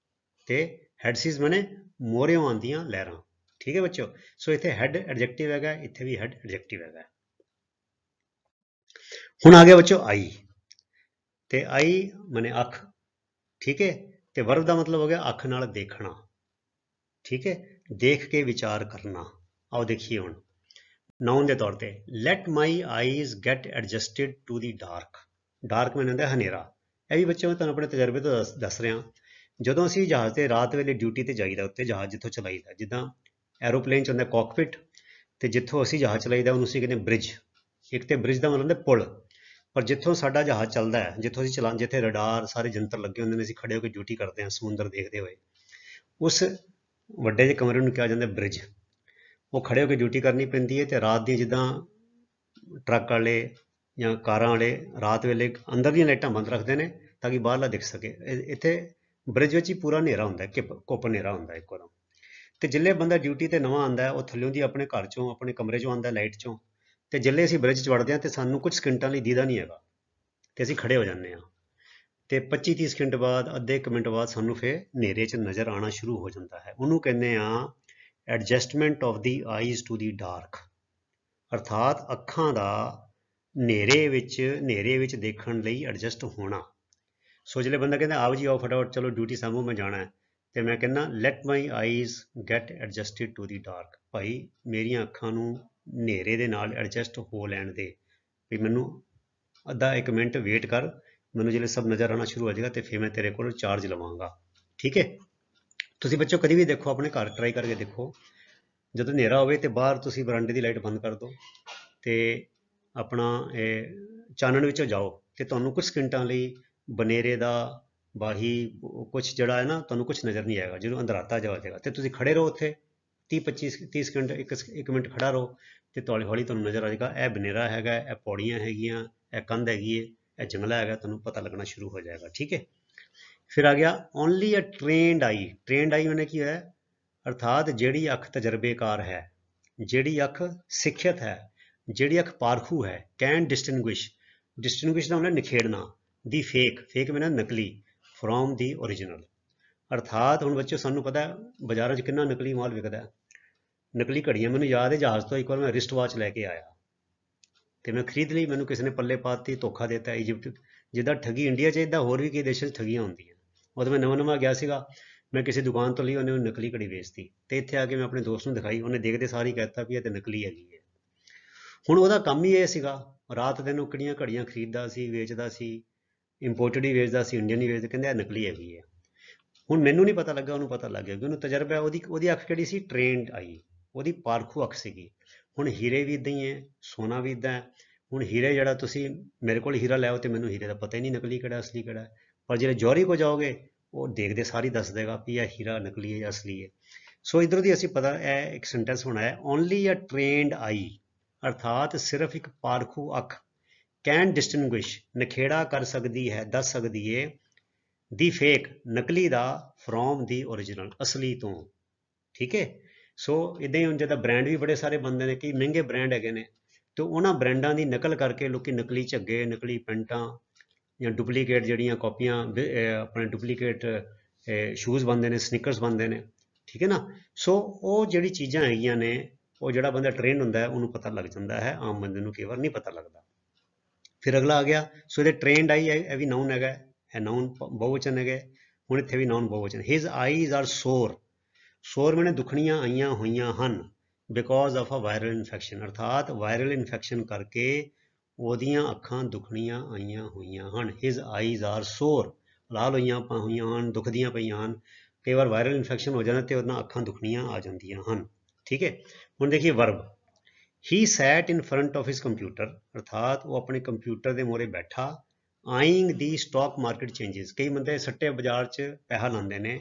ਤੇ ਹੈਡ ਸੀਜ਼ ਮੈਨੇ ਮੋਹਰਿਓਂ ਆਉਂਦੀਆਂ ਲਹਿਰਾਂ ਠੀਕ ਹੈ ਬੱਚੋ ਸੋ ਇੱਥੇ ਹੈਡ ਐਡਜੈਕਟਿਵ ਹੈਗਾ ਇੱਥੇ ਵੀ ਹੈਡ ਐਡਜੈਕਟਿਵ ਹੈਗਾ ਹੁਣ ਆ ਗਿਆ ਬੱਚੋ ਆਈ ਤੇ ਆਈ ਮੈਨੇ ਅੱਖ ਠੀਕ ਹੈ ਤੇ ਵਰਬ ਦਾ ਮਤਲਬ ਹੋ ਗਿਆ ਅੱਖ ਨਾਲ ਦੇਖਣਾ ਠੀਕ ਹੈ ਦੇਖ ਕੇ ਵਿਚਾਰ ਕਰਨਾ ਆਓ ਦੇਖੀਏ ਹੁਣ ਨਾउन ਦੇ ਤੌਰ ਤੇ let my eyes get adjusted to the dark ਮੈਨੇ ਹੁੰਦਾ ਹਨੇਰਾ ਇਹ ਵੀ ਬੱਚੇ ਮੈਂ ਤੁਹਾਨੂੰ ਆਪਣੇ ਤਜਰਬੇ ਤੋਂ ਦੱਸ ਰਿਹਾ ਜਦੋਂ ਅਸੀਂ ਜਹਾਜ਼ ਤੇ ਰਾਤ ਵੇਲੇ ਡਿਊਟੀ ਤੇ ਜਾਈਦਾ ਉੱਤੇ ਜਹਾਜ਼ ਜਿੱਥੋਂ ਚਲਾਈਦਾ ਜਿੱਦਾਂ ਐਰੋਪਲੇਨ ਚ ਹੁੰਦਾ ਕਾਕਪਿਟ ਤੇ ਜਿੱਥੋਂ ਅਸੀਂ ਜਹਾਜ਼ ਚਲਾਈਦਾ ਉਹਨੂੰ ਅਸੀਂ ਕਹਿੰਦੇ ਬ੍ਰਿਜ ਇੱਕ ਤੇ ਬ੍ਰਿਜ ਦਾ ਮਤਲਬ ਹੁੰਦਾ ਪੁਲ ਪਰ ਜਿੱਥੋਂ ਸਾਡਾ ਜਹਾਜ਼ ਚੱਲਦਾ ਹੈ ਜਿੱਥੋਂ ਅਸੀਂ ਚਲਾ ਜਿੱਥੇ ਰਡਾਰ ਸਾਰੇ ਜੰਤਰ ਲੱਗੇ ਹੁੰਦੇ ਨੇ ਅਸੀਂ ਖੜੇ ਹੋ ਕੇ ਡਿਊਟੀ ਕਰਦੇ ਹਾਂ ਸਮੁੰਦਰ ਦੇਖਦੇ ਹੋਏ ਉਸ ਵੱਡੇ ਜਿਹੇ ਕਮਰੇ ਨੂੰ ਕਿਹਾ ਜਾਂਦਾ ਬ੍ਰਿਜ ਉਹ ਖੜੇ ਹੋ ਕੇ ਡਿਊਟੀ ਕਰਨੀ ਪੈਂਦੀ ਹੈ ਤੇ ਰਾਤ ਦੀ ਜਿੱਦਾਂ ਟਰੱਕ ਵਾਲੇ ਜਾਂ ਕਾਰਾਂ ਵਾਲੇ ਰਾਤ ਵੇਲੇ ਅੰਦਰ ਦੀਆਂ ਲਾਈਟਾਂ ਬੰਦ ਰੱਖਦੇ ਨੇ ਤਾਂ ਕਿ ਬਾਹਰਲਾ ਦਿਖ ਸਕੇ ਇੱਥੇ ਬ੍ਰਿਜ ਵਿੱਚ ਹੀ ਪੂਰਾ ਹਨੇਰਾ ਹੁੰਦਾ ਘੁੱਪ ਹਨੇਰਾ ਹੁੰਦਾ ਇੱਕੋ ਦਮ ਤੇ ਜਿੱਲੇ ਬੰਦਾ ਡਿਊਟੀ ਤੇ ਨਵਾਂ ਆਉਂਦਾ ਉਹ ਥੱਲਿਓਂ ਦੀ ਆਪਣੇ ਘਰ ਚੋਂ ਆਪਣੇ ਕਮਰੇ ਚੋਂ ਆਉਂਦਾ ਲਾਈਟ ਚੋਂ ਤੇ ਜਿੱਲੇ ਅਸੀਂ ਬ੍ਰਿਜ 'ਚ ਵੜਦੇ ਹਾਂ ਤੇ ਸਾਨੂੰ ਕੁਝ ਸਕਿੰਟਾਂ ਲਈ ਦੀਦਾ ਨਹੀਂ ਹੈਗਾ ਤੇ ਅਸੀਂ ਖੜੇ ਹੋ ਜਾਂਦੇ ਹਾਂ ਤੇ 25-30 ਸਕਿੰਟ ਬਾਅਦ ਅੱਧੇ ਇੱਕ ਮਿੰਟ ਬਾਅਦ ਸਾਨੂੰ ਫਿਰ ਹਨੇਰੇ 'ਚ ਨਜ਼ਰ ਆਉਣਾ ਸ਼ੁਰੂ ਹੋ ਜਾਂਦਾ ਹੈ ਉਹਨੂੰ ਕਹਿੰਦੇ ਆ adjustment of the eyes to the dark ਅਰਥਾਤ ਅੱਖਾਂ ਦਾ ਹਨੇਰੇ ਵਿੱਚ ਦੇਖਣ ਲਈ ਐਡਜਸਟ ਹੋਣਾ ਸੋ ਜਿਹੜੇ ਬੰਦਾ ਕਹਿੰਦਾ ਆਓ ਜੀ ਆਓ ਫਟਾਫਟ ਚਲੋ ਡਿਊਟੀ ਸਾਹਮਣੇ ਮੈਂ ਜਾਣਾ ਹੈ ਤੇ ਮੈਂ ਕਹਿੰਦਾ let my eyes get adjusted to the dark ਭਾਈ ਮੇਰੀਆਂ ਅੱਖਾਂ ਨੂੰ ਹਨੇਰੇ ਦੇ ਨਾਲ ਐਡਜਸਟ ਹੋ ਲੈਣ ਦੇ ਵੀ ਮੈਨੂੰ ਅੱਧਾ ਇੱਕ ਮਿੰਟ ਵੇਟ ਕਰ ਮੈਨੂੰ ਜਿਹੜੇ ਸਭ ਨਜ਼ਰ ਆਉਣਾ ਸ਼ੁਰੂ ਹੋ ਜਾਏਗਾ ਤੇ ਫਿਰ ਮੈਂ ਤੇਰੇ ਕੋਲ ਚਾਰਜ ਲਵਾਂਗਾ ਠੀਕ ਹੈ ਤੁਸੀਂ ਬੱਚੋ ਕਦੀ ਵੀ ਦੇਖੋ ਆਪਣੇ ਘਰ ਟਰਾਈ ਕਰਕੇ ਦੇਖੋ ਜਦੋਂ ਹਨੇਰਾ ਹੋਵੇ ਤੇ ਬਾਹਰ ਤੁਸੀਂ ਬਰਾਂਡੇ ਦੀ ਲਾਈਟ ਬੰਦ ਕਰ ਦਿਓ ਤੇ ਆਪਣਾ ਚਾਨਣ ਵਿੱਚੋਂ ਜਾਓ ਤੇ ਤੁਹਾਨੂੰ ਕੁਝ ਸਕਿੰਟਾਂ ਲਈ ਬਨੇਰੇ ਦਾ ਬਾਹੀ ਕੁਛ ਜਿਹੜਾ ਹੈ ਨਾ ਤੁਹਾਨੂੰ ਕੁਛ ਨਜ਼ਰ ਨਹੀਂ ਆਏਗਾ ਜਦੋਂ ਅੰਧਰਾਤਾ ਜਾ ਜਾਏਗਾ ਤੇ ਤੁਸੀਂ ਖੜੇ ਰਹੋ ਉੱਥੇ 30 ਸਕਿੰਟ ਇੱਕ ਮਿੰਟ ਖੜਾ ਰਹੋ ਤੇ ਹੌਲੀ ਹੌਲੀ ਤੁਹਾਨੂੰ ਨਜ਼ਰ ਆ ਜਾਏਗਾ ਇਹ ਬਨੇਰਾ ਹੈਗਾ ਇਹ ਪੌੜੀਆਂ ਹੈਗੀਆਂ ਇਹ ਕੰਧ ਹੈਗੀ ਹੈ ਇਹ ਜੰਗਲਾ ਹੈਗਾ ਤੁਹਾਨੂੰ ਪਤਾ ਲੱਗਣਾ ਸ਼ੁਰੂ ਹੋ ਜਾਏਗਾ ਠੀਕ ਹੈ ਫਿਰ ਆ ਗਿਆ ਓਨਲੀ ਅ ਟ੍ਰੇਨਡ ਆਈ ਮੈਨੇ ਕੀ ਹੋਇਆ ਅਰਥਾਤ ਜਿਹੜੀ ਅੱਖ ਤਜਰਬੇਕਾਰ ਹੈ ਜਿਹੜੀ ਅੱਖ ਸਿੱਖਿਅਤ ਹੈ ਜਿਹੜੀ ਅੱਖ ਪਾਰਖੂ ਹੈ ਕੈਨ ਡਿਸਟਿੰਗੁਇਸ਼ ਦਾ ਮਤਲਬ ਨਿਖੇੜਨਾ ਦੀ ਫੇਕ ਮੈਨੇ ਨਕਲੀ ਫਰੋਮ ਦੀ ਓਰੀਜਨਲ ਅਰਥਾਤ ਹੁਣ ਬੱਚੋ ਸਾਨੂੰ ਪਤਾ ਬਾਜ਼ਾਰਾਂ 'ਚ ਕਿੰਨਾ ਨਕਲੀ ਮਾਲ ਵਿਕਦਾ ਨਕਲੀ ਘੜੀਆਂ ਮੈਨੂੰ ਯਾਦ ਹੈ ਜਹਾਜ਼ ਤੋਂ ਇੱਕ ਵਾਰ ਮੈਂ ਰਿਸਟ ਵਾਚ ਲੈ ਕੇ ਆਇਆ ਤੇ ਮੈਂ ਖਰੀਦ ਲਈ, ਮੈਨੂੰ ਕਿਸੇ ਨੇ ਪੱਲੇ ਪਾਤੀ, ਧੋਖਾ ਦਿੱਤਾ। ਇਜਿਪਟ ਜਿੱਦਾਂ ਠੱਗੀ ਇੰਡੀਆ 'ਚ, ਇੱਦਾਂ ਹੋਰ ਵੀ ਕਈ ਦੇਸ਼ਾਂ 'ਚ ਠੱਗੀਆਂ ਹੁੰਦੀਆਂ। ਉਦੋਂ ਮੈਂ ਨਵਾਂ ਨਵਾਂ ਗਿਆ ਸੀਗਾ, ਮੈਂ ਕਿਸੇ ਦੁਕਾਨ ਤੋਂ ਲਈ, ਉਹਨੇ ਨਕਲੀ ਘੜੀ ਵੇਚਤੀ, ਤੇ ਇੱਥੇ ਆ ਕੇ ਮੈਂ ਆਪਣੇ ਦੋਸਤ ਨੂੰ ਦਿਖਾਈ, ਉਹਨੇ ਦੇਖਦੇ ਸਾਰ ਹੀ ਕਹਿਤਾ ਵੀ ਇਹ ਤੇ ਨਕਲੀ ਹੈਗੀ ਹੈ। ਹੁਣ ਉਹਦਾ ਕੰਮ ਹੀ ਇਹ ਸੀਗਾ, ਰਾਤ ਦਿਨ ਉਹ ਕਿਹੜੀਆਂ ਘੜੀਆਂ ਖਰੀਦਦਾ ਸੀ, ਵੇਚਦਾ ਸੀ, ਇੰਪੋਰਟਡ ਹੀ ਵੇਚਦਾ ਸੀ, ਇੰਡੀਅਨ ਹੀ ਵੇਚਦਾ, ਕਹਿੰਦੇ ਇਹ ਨਕਲੀ ਹੈਗੀ ਹੈ। ਹੁਣ ਮੈਨੂੰ ਨਹੀਂ ਪਤਾ ਲੱਗਾ, ਉਹਨੂੰ ਪਤਾ ਲੱਗ ਗਿਆ, ਕਿ ਉਹਨੂੰ ਤਜਰਬਾ, ਉਹਦੀ ਅੱਖ ਕਿਹੜੀ ਸੀ, ਟ੍ਰੇਨਡ ਆਈ, ਉਹਦੀ ਪਾਰਖੂ ਅੱਖ ਸੀਗੀ। ਹੁਣ ਹੀਰੇ ਵੀ ਇੱਦਾਂ ਹੀ ਹੈ, ਸੋਨਾ ਵੀ ਇੱਦਾਂ ਹੈ। ਹੁਣ ਹੀਰੇ ਜਿਹੜਾ ਤੁਸੀਂ ਮੇਰੇ ਕੋਲ ਹੀਰਾ ਲਿਆਓ ਤੇ ਮੈਨੂੰ ਹੀਰੇ ਦਾ ਪਤਾ ਹੀ ਨਹੀਂ ਨਕਲੀ ਕਿਹੜਾ ਅਸਲੀ ਕਿਹੜਾ, ਪਰ ਜਿਹੜੇ ਜੌਹਰੀ ਕੋ ਜਾਓਗੇ ਉਹ ਦੇਖਦੇ ਸਾਰੀ ਦੱਸ ਦੇਗਾ ਵੀ ਇਹ ਹੀਰਾ ਨਕਲੀ ਹੈ ਜਾਂ ਅਸਲੀ ਹੈ। ਸੋ ਇਧਰੋਂ ਦੀ ਅਸੀਂ ਪਤਾ, ਇਹ ਇੱਕ ਸੈਂਟੈਂਸ ਹੋਣਾ ਹੈ, ਓਨਲੀ ਅ ਟ੍ਰੇਨਡ ਆਈ, ਅਰਥਾਤ ਸਿਰਫ ਇੱਕ ਪਾਰਖੂ ਅੱਖ, ਕੈਨ ਡਿਸਟਿੰਗੁਇਸ਼, ਨਖੇੜਾ ਕਰ ਸਕਦੀ ਹੈ, ਦੱਸ ਸਕਦੀ ਹੈ, ਦੀ ਫੇਕ, ਨਕਲੀ ਦਾ, ਫਰੋਮ ਦੀ ਓਰੀਜਨਲ, ਅਸਲੀ ਤੋਂ। ਠੀਕ ਹੈ। ਸੋ ਇੱਦਾਂ ਹੀ ਹੁਣ ਜਿੱਦਾਂ ਬ੍ਰਾਂਡ ਵੀ ਬੜੇ ਸਾਰੇ ਬਣਦੇ ਨੇ, ਕਈ ਮਹਿੰਗੇ ਬ੍ਰਾਂਡ ਹੈਗੇ ਨੇ, ਤੇ ਉਹਨਾਂ ਬ੍ਰਾਂਡਾਂ ਦੀ ਨਕਲ ਕਰਕੇ ਲੋਕੀ ਨਕਲੀ ਝੱਗੇ, ਨਕਲੀ ਪੈਂਟਾਂ ਜਾਂ ਡੁਪਲੀਕੇਟ ਜਿਹੜੀਆਂ ਕਾਪੀਆਂ, ਆਪਣੇ ਡੁਪਲੀਕੇਟ ਸ਼ੂਜ਼ ਬਣਦੇ ਨੇ, ਸਨੀਕਰਸ ਬਣਦੇ ਨੇ। ਠੀਕ ਹੈ ਨਾ। ਸੋ ਉਹ ਜਿਹੜੀ ਚੀਜ਼ਾਂ ਹੈਗੀਆਂ ਨੇ, ਉਹ ਜਿਹੜਾ ਬੰਦਾ ਟ੍ਰੇਨ ਹੁੰਦਾ ਹੈ ਉਹਨੂੰ ਪਤਾ ਲੱਗ ਜਾਂਦਾ ਹੈ, ਆਮ ਬੰਦੇ ਨੂੰ ਕਈ ਵਾਰ ਨਹੀਂ ਪਤਾ ਲੱਗਦਾ। ਫਿਰ ਅਗਲਾ ਆ ਗਿਆ, ਸੋ ਇਹਦੇ ਟ੍ਰੇਨਡ ਆਈ ਹੈ, ਇਹ ਵੀ ਨਾਊਨ ਹੈਗਾ, ਇਹ ਨਾਊਨ ਬਹੁਵਚਨ ਹੈਗੇ। ਹੁਣ ਇੱਥੇ ਵੀ ਨਾਊਨ ਬਹੁਵਚਨ, his eyes are sore, sore ਮੈਨੇ ਦੁਖਣੀਆਂ ਆਈਆਂ ਹੋਈਆਂ ਹਨ, because of a viral infection, ਅਰਥਾਤ ਵਾਇਰਲ ਇਨਫੈਕਸ਼ਨ ਕਰਕੇ ਉਹਦੀਆਂ ਅੱਖਾਂ ਦੁਖਣੀਆਂ ਆਈਆਂ ਹੋਈਆਂ ਹਨ। ਹਿਜ਼ ਆਈਜ਼ ਆਰ ਸੋਰ, ਲਾਲ ਹੋਈਆਂ ਹਨ, ਦੁਖਦੀਆਂ ਪਈਆਂ ਹਨ। ਕਈ ਵਾਰ ਵਾਇਰਲ ਇਨਫੈਕਸ਼ਨ ਹੋ ਜਾਂਦਾ ਤੇ ਉਹਨਾਂ ਅੱਖਾਂ ਦੁਖਣੀਆਂ ਆ ਜਾਂਦੀਆਂ ਹਨ। ਠੀਕ ਹੈ। ਹੁਣ ਦੇਖੀਏ verb, he sat in front of his computer, ਅਰਥਾਤ ਉਹ ਆਪਣੇ ਕੰਪਿਊਟਰ ਦੇ ਮੂਹਰੇ ਬੈਠਾ, ਆਈਂਗ ਦੀ ਸਟਾਕ ਮਾਰਕੀਟ ਚੇਂਜਸ, ਕਈ ਬੰਦੇ ਸੱਟੇ ਬਾਜ਼ਾਰ 'ਚ ਪੈਸਾ ਲਾਉਂਦੇ ਨੇ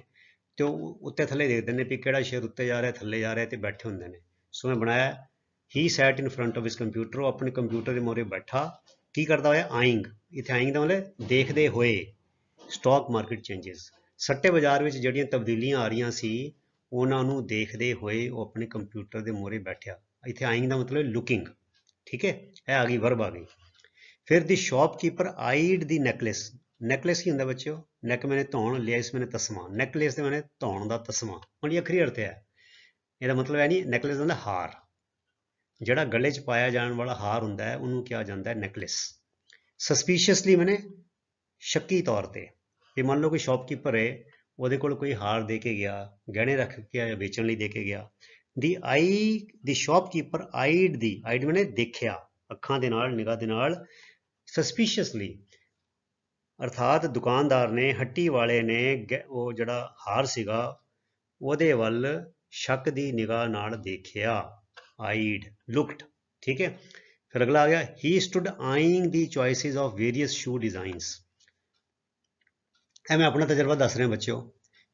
ਤੇ ਉਹ ਉੱਤੇ ਥੱਲੇ ਦੇਖਦੇ ਨੇ ਵੀ ਕਿਹੜਾ ਸ਼ੇਅਰ ਉੱਤੇ ਜਾ ਰਿਹਾ, ਥੱਲੇ ਜਾ ਰਿਹਾ, ਤੇ ਬੈਠੇ ਹੁੰਦੇ ਨੇ। ਸੋ ਮੈਂ ਬਣਾਇਆ, he sat in front of his computer, ਉਹ ਆਪਣੇ ਕੰਪਿਊਟਰ ਦੇ ਮੂਹਰੇ ਬੈਠਾ, ਕੀ ਕਰਦਾ ਹੋਇਆ, ਆਈਂਗ, ਇੱਥੇ ਆਈਂਗ ਦਾ ਮਤਲਬ ਦੇਖਦੇ ਹੋਏ, ਸਟਾਕ ਮਾਰਕੀਟ ਚੇਂਜਸ, ਸੱਟੇ ਬਾਜ਼ਾਰ ਵਿੱਚ ਜਿਹੜੀਆਂ ਤਬਦੀਲੀਆਂ ਆ ਰਹੀਆਂ ਸੀ ਉਹਨਾਂ ਨੂੰ ਦੇਖਦੇ ਹੋਏ ਉਹ ਆਪਣੇ ਕੰਪਿਊਟਰ ਦੇ ਮੂਹਰੇ ਬੈਠਿਆ। ਇੱਥੇ ਆਈਂਗ ਦਾ ਮਤਲਬ ਲੁਕਿੰਗ। ਠੀਕ ਹੈ। ਇਹ ਆ ਗਈ ਵਰਬ ਆ ਗਈ। ਫਿਰ ਦੀ ਸ਼ੌਪਕੀਪਰ ਆਈਡ ਦੀ ਨੈਕਲੇਸ, ਨੈਕਲੇਸ ਕੀ ਹੁੰਦਾ ਬੱਚਿਓ, ਨੈਕ ਮੈਨੇ ਧੌਣ, ਲਿਆਇਸ ਮੈਨੇ ਤਸਮਾ, ਨੈਕਲੇਸ ਦੇ ਮੈਨੇ ਧੌਣ ਦਾ ਤਸਮਾ। ਹੁਣ ਇਹ ਅਖਰੀ ਅਰਥ ਹੈ, ਇਹਦਾ ਮਤਲਬ ਹੈ ਨਹੀਂ, ਨੈਕਲੇਸ ਹੁੰਦਾ ਹਾਰ, ਜਿਹੜਾ ਗਲੇ 'ਚ ਪਾਇਆ ਜਾਣ ਵਾਲਾ ਹਾਰ ਹੁੰਦਾ ਹੈ ਉਹਨੂੰ ਕਿਹਾ ਜਾਂਦਾ ਹੈ ਨੈਕਲੇਸ। ਸਸਪੀਸ਼ੀਅਸਲੀ ਮੈਨੇ ਸ਼ੱਕੀ ਤੌਰ ਤੇ, ਵੀ ਮੰਨ ਲਓ ਕੋਈ ਸ਼ੌਪਕੀਪਰ ਹੈ, ਉਹਦੇ ਕੋਲ ਕੋਈ ਹਾਰ ਦੇ ਕੇ ਗਿਆ, ਗਹਿਣੇ ਰੱਖ ਕੇ ਵੇਚਣ ਲਈ ਦੇ ਕੇ ਗਿਆ। ਦੀ ਆਈ, ਦੀ ਸ਼ੌਪਕੀਪਰ ਆਈਡ ਦੀ, ਆਈਡ ਮੈਨੇ ਦੇਖਿਆ, ਅੱਖਾਂ ਦੇ ਨਾਲ, ਨਿਗਾਹ ਦੇ ਨਾਲ, ਸਸਪੀਸ਼ੀਅਸਲੀ ਅਰਥਾਤ ਦੁਕਾਨਦਾਰ ਨੇ, ਹੱਟੀ ਵਾਲੇ ਨੇ ਉਹ ਜਿਹੜਾ ਹਾਰ ਸੀਗਾ ਉਹਦੇ ਵੱਲ ਸ਼ੱਕ ਦੀ ਨਿਗਾਹ ਨਾਲ ਦੇਖਿਆ, ਆਈਡ, ਲੁਕਡ। ਠੀਕ ਹੈ। ਫਿਰ ਅਗਲਾ ਆ ਗਿਆ, ਹੀ stood ਆਈਂਗ the choices of various shoe designs. ਇਹ ਮੈਂ ਆਪਣਾ ਤਜਰਬਾ ਦੱਸ ਰਿਹਾ ਬੱਚਿਓ।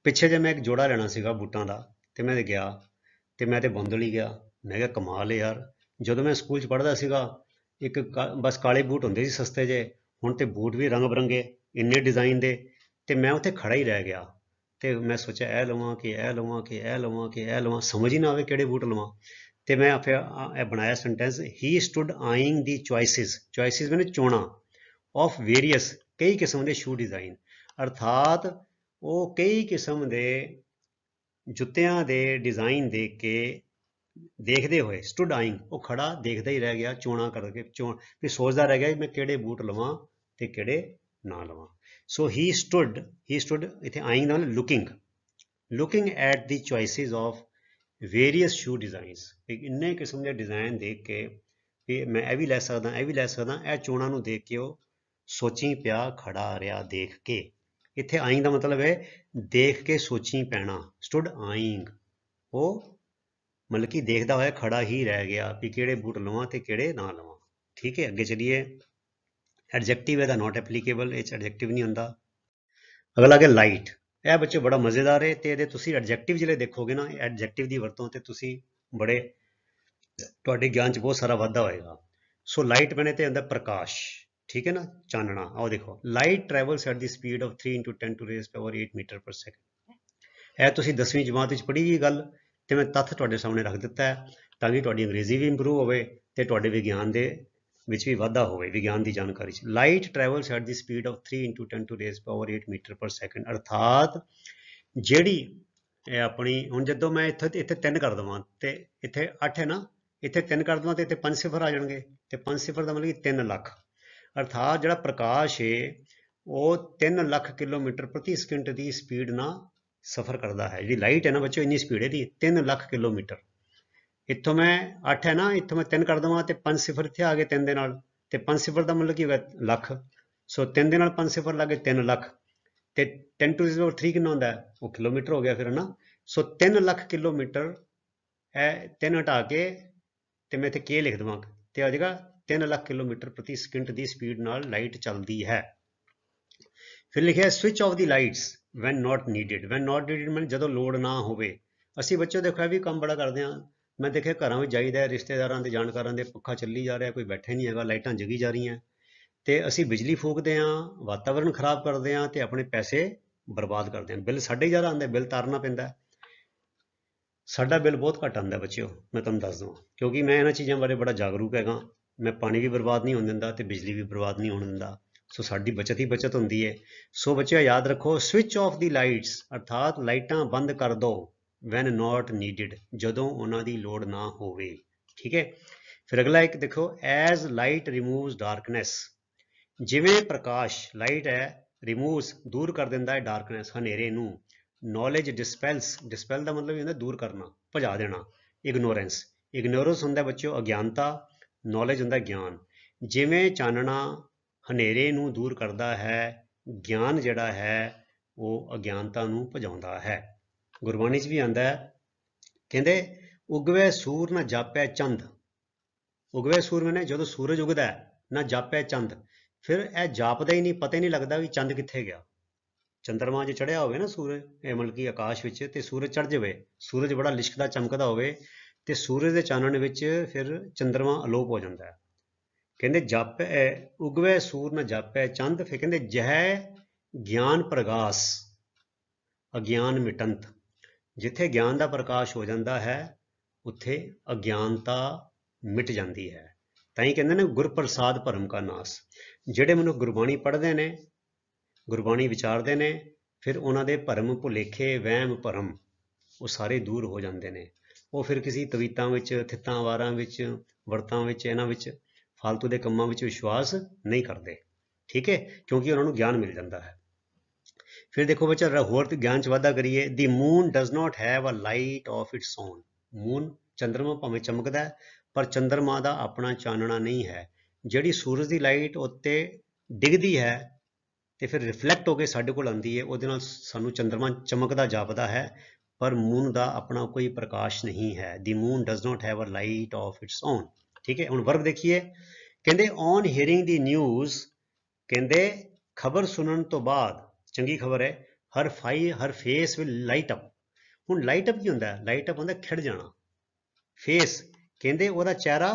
ਪਿੱਛੇ ਜੇ ਮੈਂ ਇੱਕ ਜੋੜਾ ਲੈਣਾ ਸੀਗਾ ਬੂਟਾਂ ਦਾ, ਤੇ ਮੈਂ ਗਿਆ ਤੇ ਮੈਂ ਤੇ ਬੌਂਦਲ ਹੀ ਗਿਆ। ਮੈਂ ਕਿਹਾ ਕਮਾਲ ਹੈ ਯਾਰ, ਜਦੋਂ ਮੈਂ ਸਕੂਲ 'ਚ ਪੜ੍ਹਦਾ ਸੀਗਾ ਇੱਕ ਬਸ ਕਾਲੇ ਬੂਟ ਹੁੰਦੇ ਸੀ ਸਸਤੇ ਜਿਹੇ, ਹੁਣ ਤੇ ਬੂਟ ਵੀ ਰੰਗ ਬਰੰਗੇ, ਇੰਨੇ ਡਿਜ਼ਾਈਨ ਦੇ, ਤੇ ਮੈਂ ਉੱਥੇ ਖੜਾ ਹੀ ਰਹਿ ਗਿਆ। ਤੇ ਮੈਂ ਸੋਚਿਆ ਇਹ ਲਵਾਂ ਕਿ ਇਹ ਲਵਾਂ ਕਿ ਇਹ ਲਵਾਂ ਕਿ ਇਹ ਲਵਾਂ, ਸਮਝ ਹੀ ਨਾ ਆਵੇ ਕਿਹੜੇ ਬੂਟ ਲਵਾਂ। ਤੇ ਮੈਂ ਫਿਰ ਇਹ ਬਣਾਇਆ ਸੈਂਟੈਂਸ, ਹੀ ਸਟੂਡ ਆਈਂਗ ਦੀ ਚੋਇਸਿਸ, ਚੋਇਸਿਸ ਮੈਨੇ ਚੋਣਾਂ, ਆਫ ਵੇਰੀਅਸ, ਕਈ ਕਿਸਮ ਦੇ ਸ਼ੂ ਡਿਜ਼ਾਈਨ, ਅਰਥਾਤ ਉਹ ਕਈ ਕਿਸਮ ਦੇ ਜੁੱਤਿਆਂ ਦੇ ਡਿਜ਼ਾਈਨ ਦੇਖ ਕੇ, ਦੇਖਦੇ ਹੋਏ, ਸਟੂਡ ਆਈਂਗ, ਉਹ ਖੜਾ ਦੇਖਦਾ ਹੀ ਰਹਿ ਗਿਆ, ਚੋਣਾਂ ਕਰਕੇ, ਵੀ ਸੋਚਦਾ ਰਹਿ ਗਿਆ ਮੈਂ ਕਿਹੜੇ ਬੂਟ ਲਵਾਂ ਤੇ ਕਿਹੜੇ ਨਾ ਲਵਾਂ। ਸੋ ਹੀ ਸਟੂਡ ਇੱਥੇ ਆਈਂਗ ਦਾ ਮਤਲਬ looking, looking at the choices of various shoe designs, ਇੰਨੇ ਕਿਸਮ ਦੇ ਡਿਜ਼ਾਈਨ ਦੇਖ ਕੇ ਵੀ ਮੈਂ ਇਹ ਵੀ ਲੈ ਸਕਦਾ, ਇਹ ਵੀ ਲੈ ਸਕਦਾ, ਇਹ ਚੋਣਾਂ ਨੂੰ ਦੇਖ ਕੇ ਉਹ ਸੋਚੀ ਪਿਆ, ਖੜਾ ਰਿਹਾ ਦੇਖ ਕੇ। ਇੱਥੇ ਆਈਂਗ ਦਾ ਮਤਲਬ ਹੈ ਦੇਖ ਕੇ ਸੋਚੀ ਪੈਣਾ, ਸਟੂਡ ਆਈਂਗ, ਉਹ ਮਤਲਬ ਕਿ ਦੇਖਦਾ ਹੋਇਆ ਖੜਾ ਹੀ ਰਹਿ ਗਿਆ ਵੀ ਕਿਹੜੇ ਬੂਟ ਲਵਾਂ ਤੇ ਕਿਹੜੇ ਨਾ ਲਵਾਂ। ਠੀਕ ਹੈ। ਅੱਗੇ ਚਲੀਏ, ਐਡਜੈਕਟਿਵ ਇਹਦਾ ਨਾਟ ਐਪਲੀਕੇਬਲ, ਇਹ 'ਚ ਐਡਜੈਕਟਿਵ ਨਹੀਂ ਹੁੰਦਾ। ਅਗਲਾ ਆ ਗਿਆ ਲਾਈਟ, ਇਹ ਬੱਚੇ ਬੜਾ ਮਜ਼ੇਦਾਰ ਹੈ, ਤੇ ਇਹਦੇ ਤੁਸੀਂ ਐਡਜੈਕਟਿਵ ਜਿਹੜੇ ਦੇਖੋਗੇ ਨਾ, ਐਡਜੈਕਟਿਵ ਦੀ ਵਰਤੋਂ ਤੇ ਤੁਸੀਂ ਬੜੇ, ਤੁਹਾਡੇ ਗਿਆਨ 'ਚ ਬਹੁਤ ਸਾਰਾ ਵਾਧਾ ਹੋਏਗਾ। ਸੋ ਲਾਈਟ ਬਣੇ ਤੇ ਹੁੰਦਾ ਪ੍ਰਕਾਸ਼, ਠੀਕ ਹੈ ਨਾ, ਚਾਨਣਾ। ਆਓ ਦੇਖੋ, light travels at the speed of 3 × 10⁻⁸ metre per second. ਇਹ ਤੁਸੀਂ 10ਵੀਂ ਜਮਾਤ ਵਿੱਚ ਪੜ੍ਹੀ ਗਈ ਗੱਲ, ਤੇ ਮੈਂ ਤੱਥ ਤੁਹਾਡੇ ਸਾਹਮਣੇ ਰੱਖ ਦਿੱਤਾ ਹੈ ਤਾਂ ਕਿ ਤੁਹਾਡੀ ਅੰਗਰੇਜ਼ੀ ਵੀ ਇੰਪਰੂਵ ਹੋਵੇ ਤੇ ਤੁਹਾਡੇ ਵਿਗਿਆਨ ਦੇ ਵਿੱਚ ਵੀ ਵਾਧਾ ਹੋਵੇ, ਵਿਗਿਆਨ ਦੀ ਜਾਣਕਾਰੀ 'ਚ। Light travels at the speed of 3 × 10⁻⁸ metre per second, ਅਰਥਾਤ ਜਿਹੜੀ ਇਹ ਆਪਣੀ, ਹੁਣ ਜਦੋਂ ਮੈਂ ਇੱਥੇ 3 ਕਰ ਦੇਵਾਂ ਤੇ ਇੱਥੇ 8 ਹੈ ਨਾ, ਇੱਥੇ 3 ਕਰ ਦਵਾਂ ਤੇ ਇੱਥੇ 5 ਸਿਫਰ ਆ ਜਾਣਗੇ ਤੇ 5 ਸਿਫਰ ਦਾ ਮਤਲਬ ਕਿ 3 ਲੱਖ। ਅਰਥਾਤ ਜਿਹੜਾ ਪ੍ਰਕਾਸ਼ ਹੈ ਉਹ 3 ਲੱਖ ਕਿਲੋਮੀਟਰ ਪ੍ਰਤੀ ਸਕਿੰਟ ਦੀ ਸਪੀਡ ਨਾਲ ਸਫ਼ਰ ਕਰਦਾ ਹੈ। ਜਿਹੜੀ ਲਾਈਟ ਹੈ ਨਾ ਬੱਚੋ, ਇੰਨੀ ਸਪੀਡ ਹੈ ਦੀ 3 ਲੱਖ ਕਿਲੋਮੀਟਰ। ਇੱਥੋਂ ਮੈਂ 8 ਹੈ ਨਾ, ਇੱਥੋਂ ਮੈਂ 3 ਕਰ ਦੇਵਾਂ ਤੇ 5 ਸਿਫਰ ਇੱਥੇ ਆ ਗਏ 3 ਦੇ ਨਾਲ, ਤੇ 5 ਸਿਫਰ ਦਾ ਮਤਲਬ ਕੀ ਹੋਗਾ ਲੱਖ। ਸੋ 3 ਦੇ ਨਾਲ 5 ਸਿਫਰ ਲੱਗ ਗਏ 3 ਲੱਖ, ਤੇ 10 to the power 3 ਕਿੰਨਾ ਹੁੰਦਾ ਹੈ, ਉਹ ਕਿਲੋਮੀਟਰ ਹੋ ਗਿਆ ਫਿਰ ਨਾ। ਸੋ 3 ਲੱਖ ਕਿਲੋਮੀਟਰ, ਇਹ 3 ਹਟਾ ਕੇ ਤੇ ਮੈਂ ਇੱਥੇ ਕੇ ਲਿਖ ਦੇਵਾਂ ਤੇ ਆ ਜਾਏਗਾ 3 ਲੱਖ ਕਿਲੋਮੀਟਰ ਪ੍ਰਤੀ ਸਕਿੰਟ ਦੀ ਸਪੀਡ ਨਾਲ ਲਾਈਟ ਚੱਲਦੀ ਹੈ। ਫਿਰ ਲਿਖਿਆ switch off the lights when not needed. When not needed ਮਤਲਬ ਜਦੋਂ ਲੋੜ ਨਾ ਹੋਵੇ। ਅਸੀਂ ਬੱਚੋ ਦੇਖੋ ਇਹ ਵੀ ਕੰਮ ਬੜਾ ਕਰਦੇ ਹਾਂ। ਮੈਂ ਦੇਖਿਆ ਘਰਾਂ ਵਿੱਚ ਜਾਈਦਾ, ਰਿਸ਼ਤੇਦਾਰਾਂ ਦੇ ਜਾਣਕਾਰਾਂ ਦੇ ਪੱਖਾ ਚੱਲੀ ਜਾ ਰਿਹਾ, ਕੋਈ ਬੈਠਾ ਨਹੀਂ ਹੈਗਾ, ਲਾਈਟਾਂ ਜਗੀ ਜਾ ਰਹੀਆਂ, ਤੇ ਅਸੀਂ ਬਿਜਲੀ ਫੂਕਦੇ ਹਾਂ, ਵਾਤਾਵਰਨ ਖਰਾਬ ਕਰਦੇ ਹਾਂ ਤੇ ਆਪਣੇ ਪੈਸੇ ਬਰਬਾਦ ਕਰਦੇ ਹਾਂ। ਬਿੱਲ ਸਾਡੇ ਜ਼ਿਆਦਾ ਆਉਂਦਾ, ਬਿੱਲ ਤਾਰਨਾ ਪੈਂਦਾ। ਸਾਡਾ ਬਿੱਲ ਬਹੁਤ ਘੱਟ ਆਉਂਦਾ ਬੱਚਿਓ, ਮੈਂ ਤੁਹਾਨੂੰ ਦੱਸ ਦਵਾਂ, ਕਿਉਂਕਿ ਮੈਂ ਇਹਨਾਂ ਚੀਜ਼ਾਂ ਬਾਰੇ ਬੜਾ ਜਾਗਰੂਕ ਹੈਗਾ। ਮੈਂ ਪਾਣੀ ਵੀ ਬਰਬਾਦ ਨਹੀਂ ਹੋਣ ਦਿੰਦਾ ਤੇ ਬਿਜਲੀ ਵੀ ਬਰਬਾਦ ਨਹੀਂ ਹੋਣ ਦਿੰਦਾ। ਸੋ ਸਾਡੀ ਬਚਤ ਹੀ ਬਚਤ ਹੁੰਦੀ ਹੈ। ਸੋ ਬੱਚਿਓ ਯਾਦ ਰੱਖੋ, ਸਵਿਚ ਆਫ ਦੀ ਲਾਈਟਸ ਅਰਥਾਤ ਲਾਈਟਾਂ ਬੰਦ ਕਰ ਦਿਓ ਵੈਨ ਨਾਟ ਨੀਡਿਡ, ਜਦੋਂ ਉਹਨਾਂ ਦੀ ਲੋੜ ਨਾ ਹੋਵੇ। ਠੀਕ ਹੈ। ਫਿਰ ਅਗਲਾ ਇੱਕ ਦੇਖੋ, ਐਜ਼ ਲਾਈਟ ਰਿਮੂਵਸ ਡਾਰਕਨੈਸ। ਜਿਵੇਂ ਪ੍ਰਕਾਸ਼, ਲਾਈਟ ਹੈ, ਰਿਮੂਵਸ ਦੂਰ ਕਰ ਦਿੰਦਾ ਹੈ ਡਾਰਕਨੈਸ ਹਨੇਰੇ ਨੂੰ। ਨੌਲੇਜ ਡਿਸਪੈਲਸ, ਡਿਸਪੈਲ ਦਾ ਮਤਲਬ ਹੀ ਹੁੰਦਾ ਦੂਰ ਕਰਨਾ, ਭਜਾ ਦੇਣਾ। ਇਗਨੋਰੈਂਸ, ਇਗਨੋਰੈਂਸ ਹੁੰਦਾ ਬੱਚਿਓ ਅਗਿਆਨਤਾ, ਨੌਲੇਜ ਹੁੰਦਾ ਗਿਆਨ। ਜਿਵੇਂ ਚਾਨਣਾ ਹਨੇਰੇ ਨੂੰ ਦੂਰ ਕਰਦਾ ਹੈ, ਗਿਆਨ ਜਿਹੜਾ ਹੈ ਉਹ ਅਗਿਆਨਤਾ ਨੂੰ ਭਜਾਉਂਦਾ ਹੈ। ਗੁਰਬਾਣੀ 'ਚ ਵੀ ਆਉਂਦਾ ਹੈ, ਕਹਿੰਦੇ ਉਗਵੇ ਸੂਰ ਨਾ ਜਾਪੈ ਚੰਦ। ਉਗਵੇ ਸੂਰ ਮੈਨੇ ਜਦੋਂ ਸੂਰਜ ਉਗਦਾ ਨਾ ਜਾਪੈ ਚੰਦ। ਫਿਰ ਇਹ ਜਾਪਦਾ ਹੀ ਨਹੀਂ, ਪਤਾ ਹੀ ਨਹੀਂ ਲੱਗਦਾ ਵੀ ਚੰਦ ਕਿੱਥੇ ਗਿਆ। ਚੰਦਰਮਾ ਜੇ ਚੜਿਆ ਹੋਵੇ ਨਾ ਸੂਰਜ, ਇਹ ਮਤਲਬ ਕਿ ਆਕਾਸ਼ ਵਿੱਚ, ਤੇ ਸੂਰਜ ਚੜ ਜਾਵੇ, ਸੂਰਜ ਬੜਾ ਲਿਸ਼ਕਦਾ ਚਮਕਦਾ ਹੋਵੇ ਤੇ ਸੂਰਜ ਦੇ ਚਾਨਣ ਵਿੱਚ ਫਿਰ ਚੰਦਰਮਾ ਅਲੋਪ ਹੋ ਜਾਂਦਾ ਹੈ। ਕਹਿੰਦੇ ਜਾਪੈ ਉਗਵੇ ਸੂਰ ਨਾ ਜਾਪੈ ਚੰਦ। ਫਿਰ ਕਹਿੰਦੇ ਜਹ ਗਿਆਨ ਪ੍ਰਗਾਸ ਅਗਿਆਨ ਮਿਟੰਤ। ਜਿੱਥੇ ਗਿਆਨ ਦਾ ਪ੍ਰਕਾਸ਼ ਹੋ ਜਾਂਦਾ ਹੈ ਉੱਥੇ ਅਗਿਆਨਤਾ ਮਿਟ ਜਾਂਦੀ ਹੈ। ਤਾਂ ਹੀ ਕਹਿੰਦੇ ਨੇ ਗੁਰਪ੍ਰਸਾਦ ਭਰਮ ਕਾ ਨਾਸ। ਜਿਹੜੇ ਮਨੁੱਖ ਗੁਰਬਾਣੀ ਪੜ੍ਹਦੇ ਨੇ, ਗੁਰਬਾਣੀ ਵਿਚਾਰਦੇ ਨੇ, ਫਿਰ ਉਹਨਾਂ ਦੇ ਭਰਮ ਭੁਲੇਖੇ ਵਹਿਮ ਭਰਮ ਉਹ ਸਾਰੇ ਦੂਰ ਹੋ ਜਾਂਦੇ ਨੇ। ਉਹ ਫਿਰ ਕਿਸੇ ਤਵੀਤਾਂ ਵਿੱਚ, ਥਿੱਤਾਂ ਵਾਰਾਂ ਵਿੱਚ, ਵਰਤਾਂ ਵਿੱਚ, ਇਹਨਾਂ ਵਿੱਚ ਫਾਲਤੂ ਦੇ ਕੰਮਾਂ ਵਿੱਚ ਵਿਸ਼ਵਾਸ ਨਹੀਂ ਕਰਦੇ। ਠੀਕ ਹੈ, ਕਿਉਂਕਿ ਉਹਨਾਂ ਨੂੰ ਗਿਆਨ ਮਿਲ ਜਾਂਦਾ ਹੈ। ਫਿਰ ਦੇਖੋ ਬੱਚਾ, ਹੋਰ ਗਿਆਨ 'ਚ ਵਾਧਾ ਕਰੀਏ। The moon does not have a light of its own. Moon, ਚੰਦਰਮਾ ਭਾਵੇਂ ਚਮਕਦਾ ਹੈ ਪਰ ਚੰਦਰਮਾ ਦਾ ਆਪਣਾ ਚਾਨਣਾ ਨਹੀਂ ਹੈ। ਜਿਹੜੀ ਸੂਰਜ ਦੀ ਲਾਈਟ ਉੱਤੇ ਡਿੱਗਦੀ ਹੈ ਤੇ ਫਿਰ ਰਿਫਲੈਕਟ ਹੋ ਕੇ ਸਾਡੇ ਕੋਲ ਆਉਂਦੀ ਹੈ, ਉਹਦੇ ਨਾਲ ਸਾਨੂੰ ਚੰਦਰਮਾ ਚਮਕਦਾ ਜਾਪਦਾ ਹੈ, ਪਰ ਮੂਨ ਦਾ ਆਪਣਾ ਕੋਈ ਪ੍ਰਕਾਸ਼ ਨਹੀਂ ਹੈ। The moon does not have a light of its own. ਠੀਕ ਹੈ। ਹੁਣ ਵਰਬ ਦੇਖੀਏ, ਕਹਿੰਦੇ ਔਨ ਹੀਅਰਿੰਗ ਦੀ ਨਿਊਜ਼, ਕਹਿੰਦੇ ਖਬਰ ਸੁਣਨ ਤੋਂ ਬਾਅਦ, ਚੰਗੀ ਖਬਰ ਹੈ, ਹਰ ਫੇਸ ਵਿਲ ਲਾਈਟ ਅਪ। ਹੁਣ ਲਾਈਟ ਅਪ ਕੀ ਹੁੰਦਾ? ਲਾਈਟ ਅਪ ਹੁੰਦਾ ਖਿੜ ਜਾਣਾ। ਫੇਸ ਕਹਿੰਦੇ ਉਹਦਾ ਚਿਹਰਾ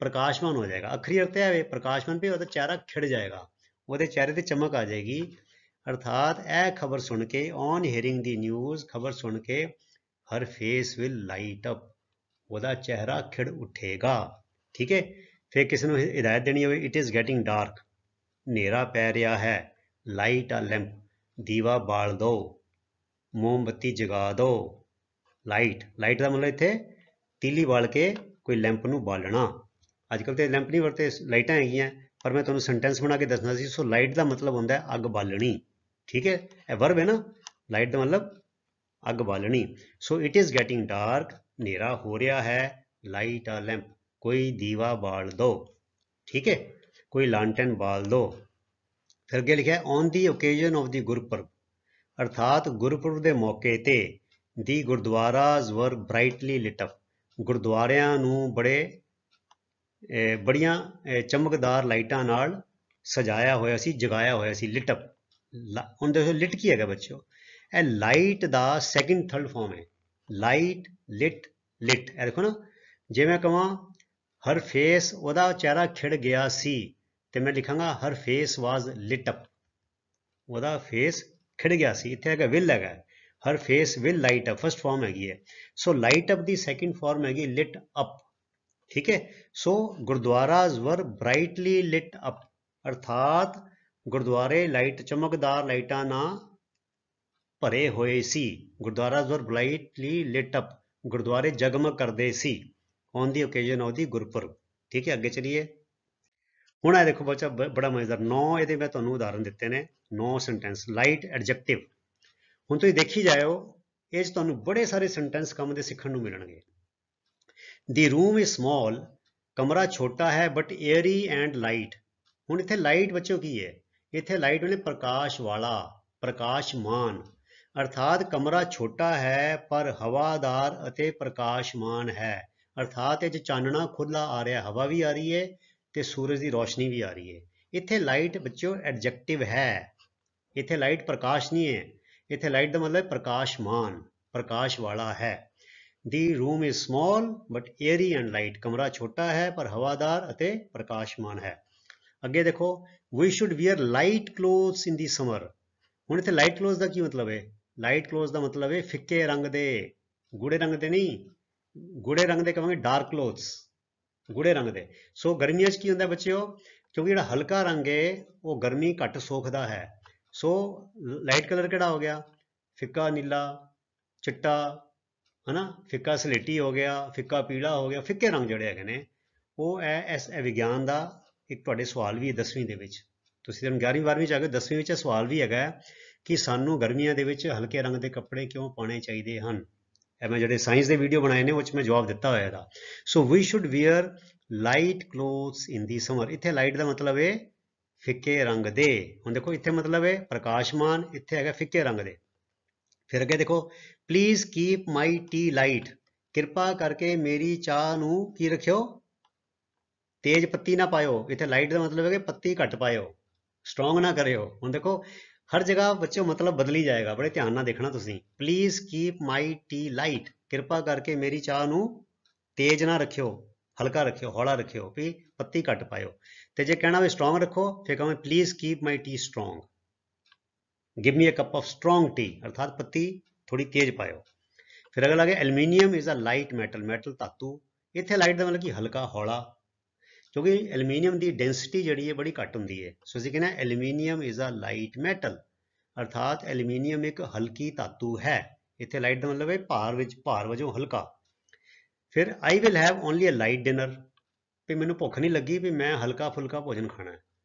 ਪ੍ਰਕਾਸ਼ਮਾਨ ਹੋ ਜਾਏਗਾ। ਅੱਖਰੀ ਅਰਥ ਹੈ ਪ੍ਰਕਾਸ਼ਮਾਨ ਵੀ, ਉਹਦਾ ਚਿਹਰਾ ਖਿੜ ਜਾਏਗਾ, ਉਹਦੇ ਚਿਹਰੇ ਤੇ ਚਮਕ ਆ ਜਾਏਗੀ। ਅਰਥਾਤ ਇਹ ਖਬਰ ਸੁਣ ਕੇ, ਔਨ ਹੀਅਰਿੰਗ ਦੀ ਨਿਊਜ਼, ਖਬਰ ਸੁਣ ਕੇ ਹਰ ਫੇਸ ਵਿਲ ਲਾਈਟ ਅਪ, ਉਹਦਾ ਚਿਹਰਾ ਖਿੜ ਉੱਠੇਗਾ। ਠੀਕ ਹੈ। ਫਿਰ ਕਿਸੇ ਨੂੰ ਹਿਦਾਇਤ ਦੇਣੀ ਹੋਵੇ, ਇਟ ਇਜ਼ ਗੈਟਿੰਗ ਡਾਰਕ, ਹਨੇਰਾ ਪੈ ਰਿਹਾ ਹੈ, ਲਾਈਟ ਆ ਲੈਂਪ, ਦੀਵਾ ਬਾਲ ਦੋ, ਮੋਮਬੱਤੀ ਜਗਾ ਦੋ। ਲਾਈਟ, ਲਾਈਟ ਦਾ ਮਤਲਬ ਇੱਥੇ ਤੀਲੀ ਬਾਲ ਕੇ ਕੋਈ ਲੈਂਪ ਨੂੰ ਬਾਲਣਾ। ਅੱਜ ਕੱਲ੍ਹ ਤੇ ਲੈਂਪ ਨਹੀਂ ਵਰਤੇ, ਲਾਈਟਾਂ ਹੈਗੀਆਂ, ਪਰ ਮੈਂ ਤੁਹਾਨੂੰ ਸੈਂਟੈਂਸ ਬਣਾ ਕੇ ਦੱਸਣਾ ਸੀ। ਸੋ ਲਾਈਟ ਦਾ ਮਤਲਬ ਹੁੰਦਾ ਹੈ ਅੱਗ ਬਾਲਣੀ। ਠੀਕ ਹੈ, ਇਹ ਵਰਬ ਹੈ ਨਾ, ਲਾਈਟ ਦਾ ਮਤਲਬ ਅੱਗ ਬਾਲਣੀ। So it is getting dark, ਹਨੇਰਾ ਹੋ ਰਿਹਾ ਹੈ, ਲਾਈਟ ਆ ਲੈਂਪ, ਕੋਈ ਦੀਵਾ ਬਾਲ ਦੋ। ਠੀਕ ਹੈ, ਕੋਈ ਲਾਂਟੈਨ ਬਾਲ ਦੋ। ਫਿਰ ਅੱਗੇ ਲਿਖਿਆ ਔਨ ਦੀ ਓਕੇਜ਼ਨ ਆਫ ਦੀ ਗੁਰਪੁਰਬ, ਅਰਥਾਤ ਗੁਰਪੁਰਬ ਦੇ ਮੌਕੇ ਤੇ, ਦੀ ਗੁਰਦੁਆਰਾਜ਼ ਵਰ ਬ੍ਰਾਈਟਲੀ ਲਿਟ ਅਪ, ਗੁਰਦੁਆਰਿਆਂ ਨੂੰ ਬੜੀਆਂ ਚਮਕਦਾਰ ਲਾਈਟਾਂ ਨਾਲ ਸਜਾਇਆ ਹੋਇਆ ਸੀ, ਜਗਾਇਆ ਹੋਇਆ ਸੀ। ਲਿਟ ਅਪ, ਹੁਣ ਦੇਖੋ ਲਿਟ ਕੀ ਹੈਗਾ ਬੱਚਿਓ? ਇਹ ਲਾਈਟ ਦਾ ਸੈਕਿੰਡ ਥਰਡ ਫਾਰਮ ਹੈ। ਲਾਈਟ, ਲਿਟ, ਲਿਟ। ਇਹ ਦੇਖੋ ਨਾ, ਜੇ ਮੈਂ ਕਹਾਂ ਹਰ ਫੇਸ, ਉਹਦਾ ਚਿਹਰਾ ਖਿੜ ਗਿਆ ਸੀ, ਤੇ ਮੈਂ ਲਿਖਾਂਗਾ her face was lit up, ਉਹਦਾ ਫੇਸ ਖਿੜ ਗਿਆ ਸੀ। ਇੱਥੇ ਹੈਗਾ ਵਿਲ ਹੈਗਾ, her face will light up, first form ਹੈਗੀ ਹੈ। So light up the second form ਹੈਗੀ ਲਿਟ ਅਪ। ਠੀਕ ਹੈ। ਸੋ ਗੁਰਦੁਆਰਾਜ਼ ਵਰ ਬ੍ਰਾਈਟਲੀ ਲਿਟ ਅਪ, ਅਰਥਾਤ ਗੁਰਦੁਆਰੇ ਲਾਈਟ, ਚਮਕਦਾਰ ਲਾਈਟਾਂ ਨਾਲ ਭਰੇ ਹੋਏ ਸੀ। ਗੁਰਦੁਆਰਾਜ਼ ਵਰ ਬ੍ਰਾਈਟਲੀ ਲਿਟ ਅਪ, ਗੁਰਦੁਆਰੇ ਜਗਮਗ ਕਰਦੇ ਸੀ। On the occasion of the Gurpurab. ठीक है, अगे चलिए। ਹੁਣ ਇਹ ਦੇਖੋ ਬੱਚਾ ਬੜਾ ਮਜ਼ੇਦਾਰ 9 ਇਹਦੇ ਮੈਂ ਤੁਹਾਨੂੰ ਉਦਾਹਰਨ ਦਿੱਤੇ ਨੇ 9 ਸੈਂਟੈਂਸ ਲਾਈਟ ਐਡਜੈਕਟਿਵ। ਹੁਣ ਤੁਸੀਂ ਦੇਖੀ ਜਾਇਓ ਇਹ 'ਚ ਤੁਹਾਨੂੰ ਬੜੇ ਸਾਰੇ ਸੈਂਟੈਂਸ ਕੰਮ ਦੇ ਸਿੱਖਣ ਨੂੰ ਮਿਲਣਗੇ। ਦੀ ਰੂਮ ਇਜ਼ ਸਮॉल, ਕਮਰਾ ਛੋਟਾ ਹੈ ਬਟ ਏਅਰੀ ਐਂਡ ਲਾਈਟ। ਹੁਣ ਇੱਥੇ ਲਾਈਟ ਬੱਚੋ ਕੀ ਹੈ, ਇੱਥੇ ਲਾਈਟ ਉਹਨੇ ਪ੍ਰਕਾਸ਼ ਵਾਲਾ, ਪ੍ਰਕਾਸ਼ਮਾਨ, ਅਰਥਾਤ ਕਮਰਾ ਛੋਟਾ ਹੈ ਪਰ ਹਵਾਦਾਰ ਅਤੇ ਪ੍ਰਕਾਸ਼ਮਾਨ ਹੈ। ਅਰਥਾਤ ਇਹ 'ਚ ਚਾਨਣਾ ਖੁੱਲਾ ਆ ਰਿਹਾ, ਹਵਾ ਵੀ ਆ ਰਹੀ ਹੈ ਤੇ ਸੂਰਜ ਦੀ ਰੋਸ਼ਨੀ ਵੀ ਆ ਰਹੀ ਹੈ। ਇੱਥੇ ਲਾਈਟ ਬੱਚਿਓ ਐਡਜੈਕਟਿਵ ਹੈ, ਇੱਥੇ ਲਾਈਟ ਪ੍ਰਕਾਸ਼ ਨਹੀਂ ਹੈ, ਇੱਥੇ ਲਾਈਟ ਦਾ ਮਤਲਬ ਪ੍ਰਕਾਸ਼ਮਾਨ, ਪ੍ਰਕਾਸ਼ ਵਾਲਾ ਹੈ। The room is small but airy and light, ਕਮਰਾ ਛੋਟਾ ਹੈ ਪਰ ਹਵਾਦਾਰ ਅਤੇ ਪ੍ਰਕਾਸ਼ਮਾਨ ਹੈ। ਅੱਗੇ ਦੇਖੋ we should wear light clothes in the summer. ਹੁਣ ਇੱਥੇ ਲਾਈਟ ਕਲੋਥ ਦਾ ਕੀ ਮਤਲਬ ਹੈ, ਲਾਈਟ ਕਲੋਥ ਦਾ ਮਤਲਬ ਹੈ ਫਿੱਕੇ ਰੰਗ ਦੇ, ਗੂੜੇ ਰੰਗ ਦੇ ਨਹੀਂ, ਗੂੜੇ ਰੰਗ ਦੇ ਕਹਾਂਗੇ ਡਾਰਕ ਕਲੋਥਸ, ਗੂੜੇ ਰੰਗ ਦੇ। ਸੋ ਗਰਮੀਆਂ 'ਚ ਕੀ ਹੁੰਦਾ ਬੱਚਿਓ, ਕਿਉਂਕਿ ਜਿਹੜਾ ਹਲਕਾ ਰੰਗ ਹੈ ਉਹ ਗਰਮੀ ਘੱਟ ਸੋਖਦਾ ਹੈ। ਸੋ ਲਾਈਟ ਕਲਰ ਕਿਹੜਾ ਹੋ ਗਿਆ, ਫਿੱਕਾ ਨੀਲਾ, ਚਿੱਟਾ, ਹਨਾ, ਫਿੱਕਾ ਸਲੇਟੀ ਹੋ ਗਿਆ, ਫਿੱਕਾ ਪੀਲਾ ਹੋ ਗਿਆ। ਫਿੱਕੇ ਰੰਗ ਜਿਹੜੇ ਹੈਗੇ ਨੇ ਉਹ ਇਸ ਵਿਗਿਆਨ ਦਾ ਇੱਕ ਤੁਹਾਡੇ ਸਵਾਲ ਵੀ ਹੈ 10ਵੀਂ ਦੇ ਵਿੱਚ। ਤੁਸੀਂ ਹੁਣ 11ਵੀਂ 12ਵੀਂ 'ਚ ਆ ਗਏ, 10ਵੀਂ ਵਿੱਚ ਸਵਾਲ ਵੀ ਹੈਗਾ ਕਿ ਸਾਨੂੰ ਗਰਮੀਆਂ ਦੇ ਵਿੱਚ ਹਲਕੇ ਰੰਗ ਦੇ ਕੱਪੜੇ ਕਿਉਂ ਪਾਉਣੇ ਚਾਹੀਦੇ ਹਨ। ਇਹ ਮੈਂ ਜਿਹੜੇ ਸਾਇੰਸ ਦੇ ਵੀਡੀਓ ਬਣਾਏ ਨੇ ਉਹ 'ਚ ਮੈਂ ਜਵਾਬ ਦਿੱਤਾ ਹੋਇਆ ਇਹਦਾ। So we should wear light clothes in the summer. ਇੱਥੇ ਲਾਈਟ ਦਾ ਮਤਲਬ ਹੈ ਫਿੱਕੇ ਰੰਗ ਦੇ। ਹੁਣ ਦੇਖੋ ਇੱਥੇ ਮਤਲਬ ਹੈ ਪ੍ਰਕਾਸ਼ਮਾਨ, ਇੱਥੇ ਹੈਗਾ ਫਿੱਕੇ ਰੰਗ ਦੇ। ਫਿਰ ਅੱਗੇ ਦੇਖੋ please keep my T light, ਕਿਰਪਾ ਕਰਕੇ ਮੇਰੀ ਚਾਹ ਨੂੰ ਕੀ ਰੱਖਿਓ, ਤੇਜ਼ ਪੱਤੀ ਨਾ ਪਾਇਓ। ਇੱਥੇ ਲਾਈਟ ਦਾ ਮਤਲਬ ਹੈ ਕਿ ਪੱਤੀ ਘੱਟ ਪਾਇਓ, ਸਟਰੋਂਗ ਨਾ ਕਰਿਓ। ਹੁਣ ਦੇਖੋ ਹਰ ਜਗ੍ਹਾ ਬੱਚਿਓ ਮਤਲਬ ਬਦਲੀ ਜਾਏਗਾ, ਬੜੇ ਧਿਆਨ ਨਾਲ ਦੇਖਣਾ ਤੁਸੀਂ। Please keep my T light, ਕਿਰਪਾ ਕਰਕੇ ਮੇਰੀ ਚਾਹ ਨੂੰ ਤੇਜ਼ ਨਾ ਰੱਖਿਓ, ਹਲਕਾ ਰੱਖਿਓ, ਹੌਲਾ ਰੱਖਿਓ, ਵੀ ਪੱਤੀ ਘੱਟ ਪਾਇਓ। ਤੇ ਜੇ ਕਹਿਣਾ ਵੀ ਸਟਰੋਂਗ ਰੱਖੋ ਫਿਰ ਕਹਾਂ please keep my tea strong, give me a cup of strong tea, ਅਰਥਾਤ ਪੱਤੀ ਥੋੜੀ ਤੇਜ਼ ਪਾਇਓ। ਫਿਰ ਅਗਲਾ ਆ ਗਿਆ aluminium is a light metal, metal ਧਾਤੂ। ਇੱਥੇ ਲਾਈਟ ਦਾ ਮਤਲਬ ਕਿ ਹਲਕਾ, ਹੌਲਾ, ਕਿਉਂਕਿ ਐਲੂਮੀਨੀਅਮ ਦੀ ਡੈਂਸਿਟੀ ਜਿਹੜੀ ਹੈ ਬੜੀ ਘੱਟ ਹੁੰਦੀ ਹੈ। ਸੋ ਅਸੀਂ ਕਹਿੰਦੇ aluminium is a light metal, ਅਰਥਾਤ ਐਲੂਮੀਨੀਅਮ ਇੱਕ ਹਲਕੀ ਧਾਤੂ ਹੈ। ਇੱਥੇ ਲਾਈਟ ਦਾ ਮਤਲਬ ਹੈ ਭਾਰ ਵਿੱਚ, ਭਾਰ ਵਜੋਂ ਹਲਕਾ। ਫਿਰ I will have only a light dinner, ਵੀ ਮੈਨੂੰ ਭੁੱਖ ਨਹੀਂ ਲੱਗੀ, ਵੀ ਮੈਂ ਹਲਕਾ ਫੁਲਕਾ ਭੋਜਨ ਖਾਣਾ।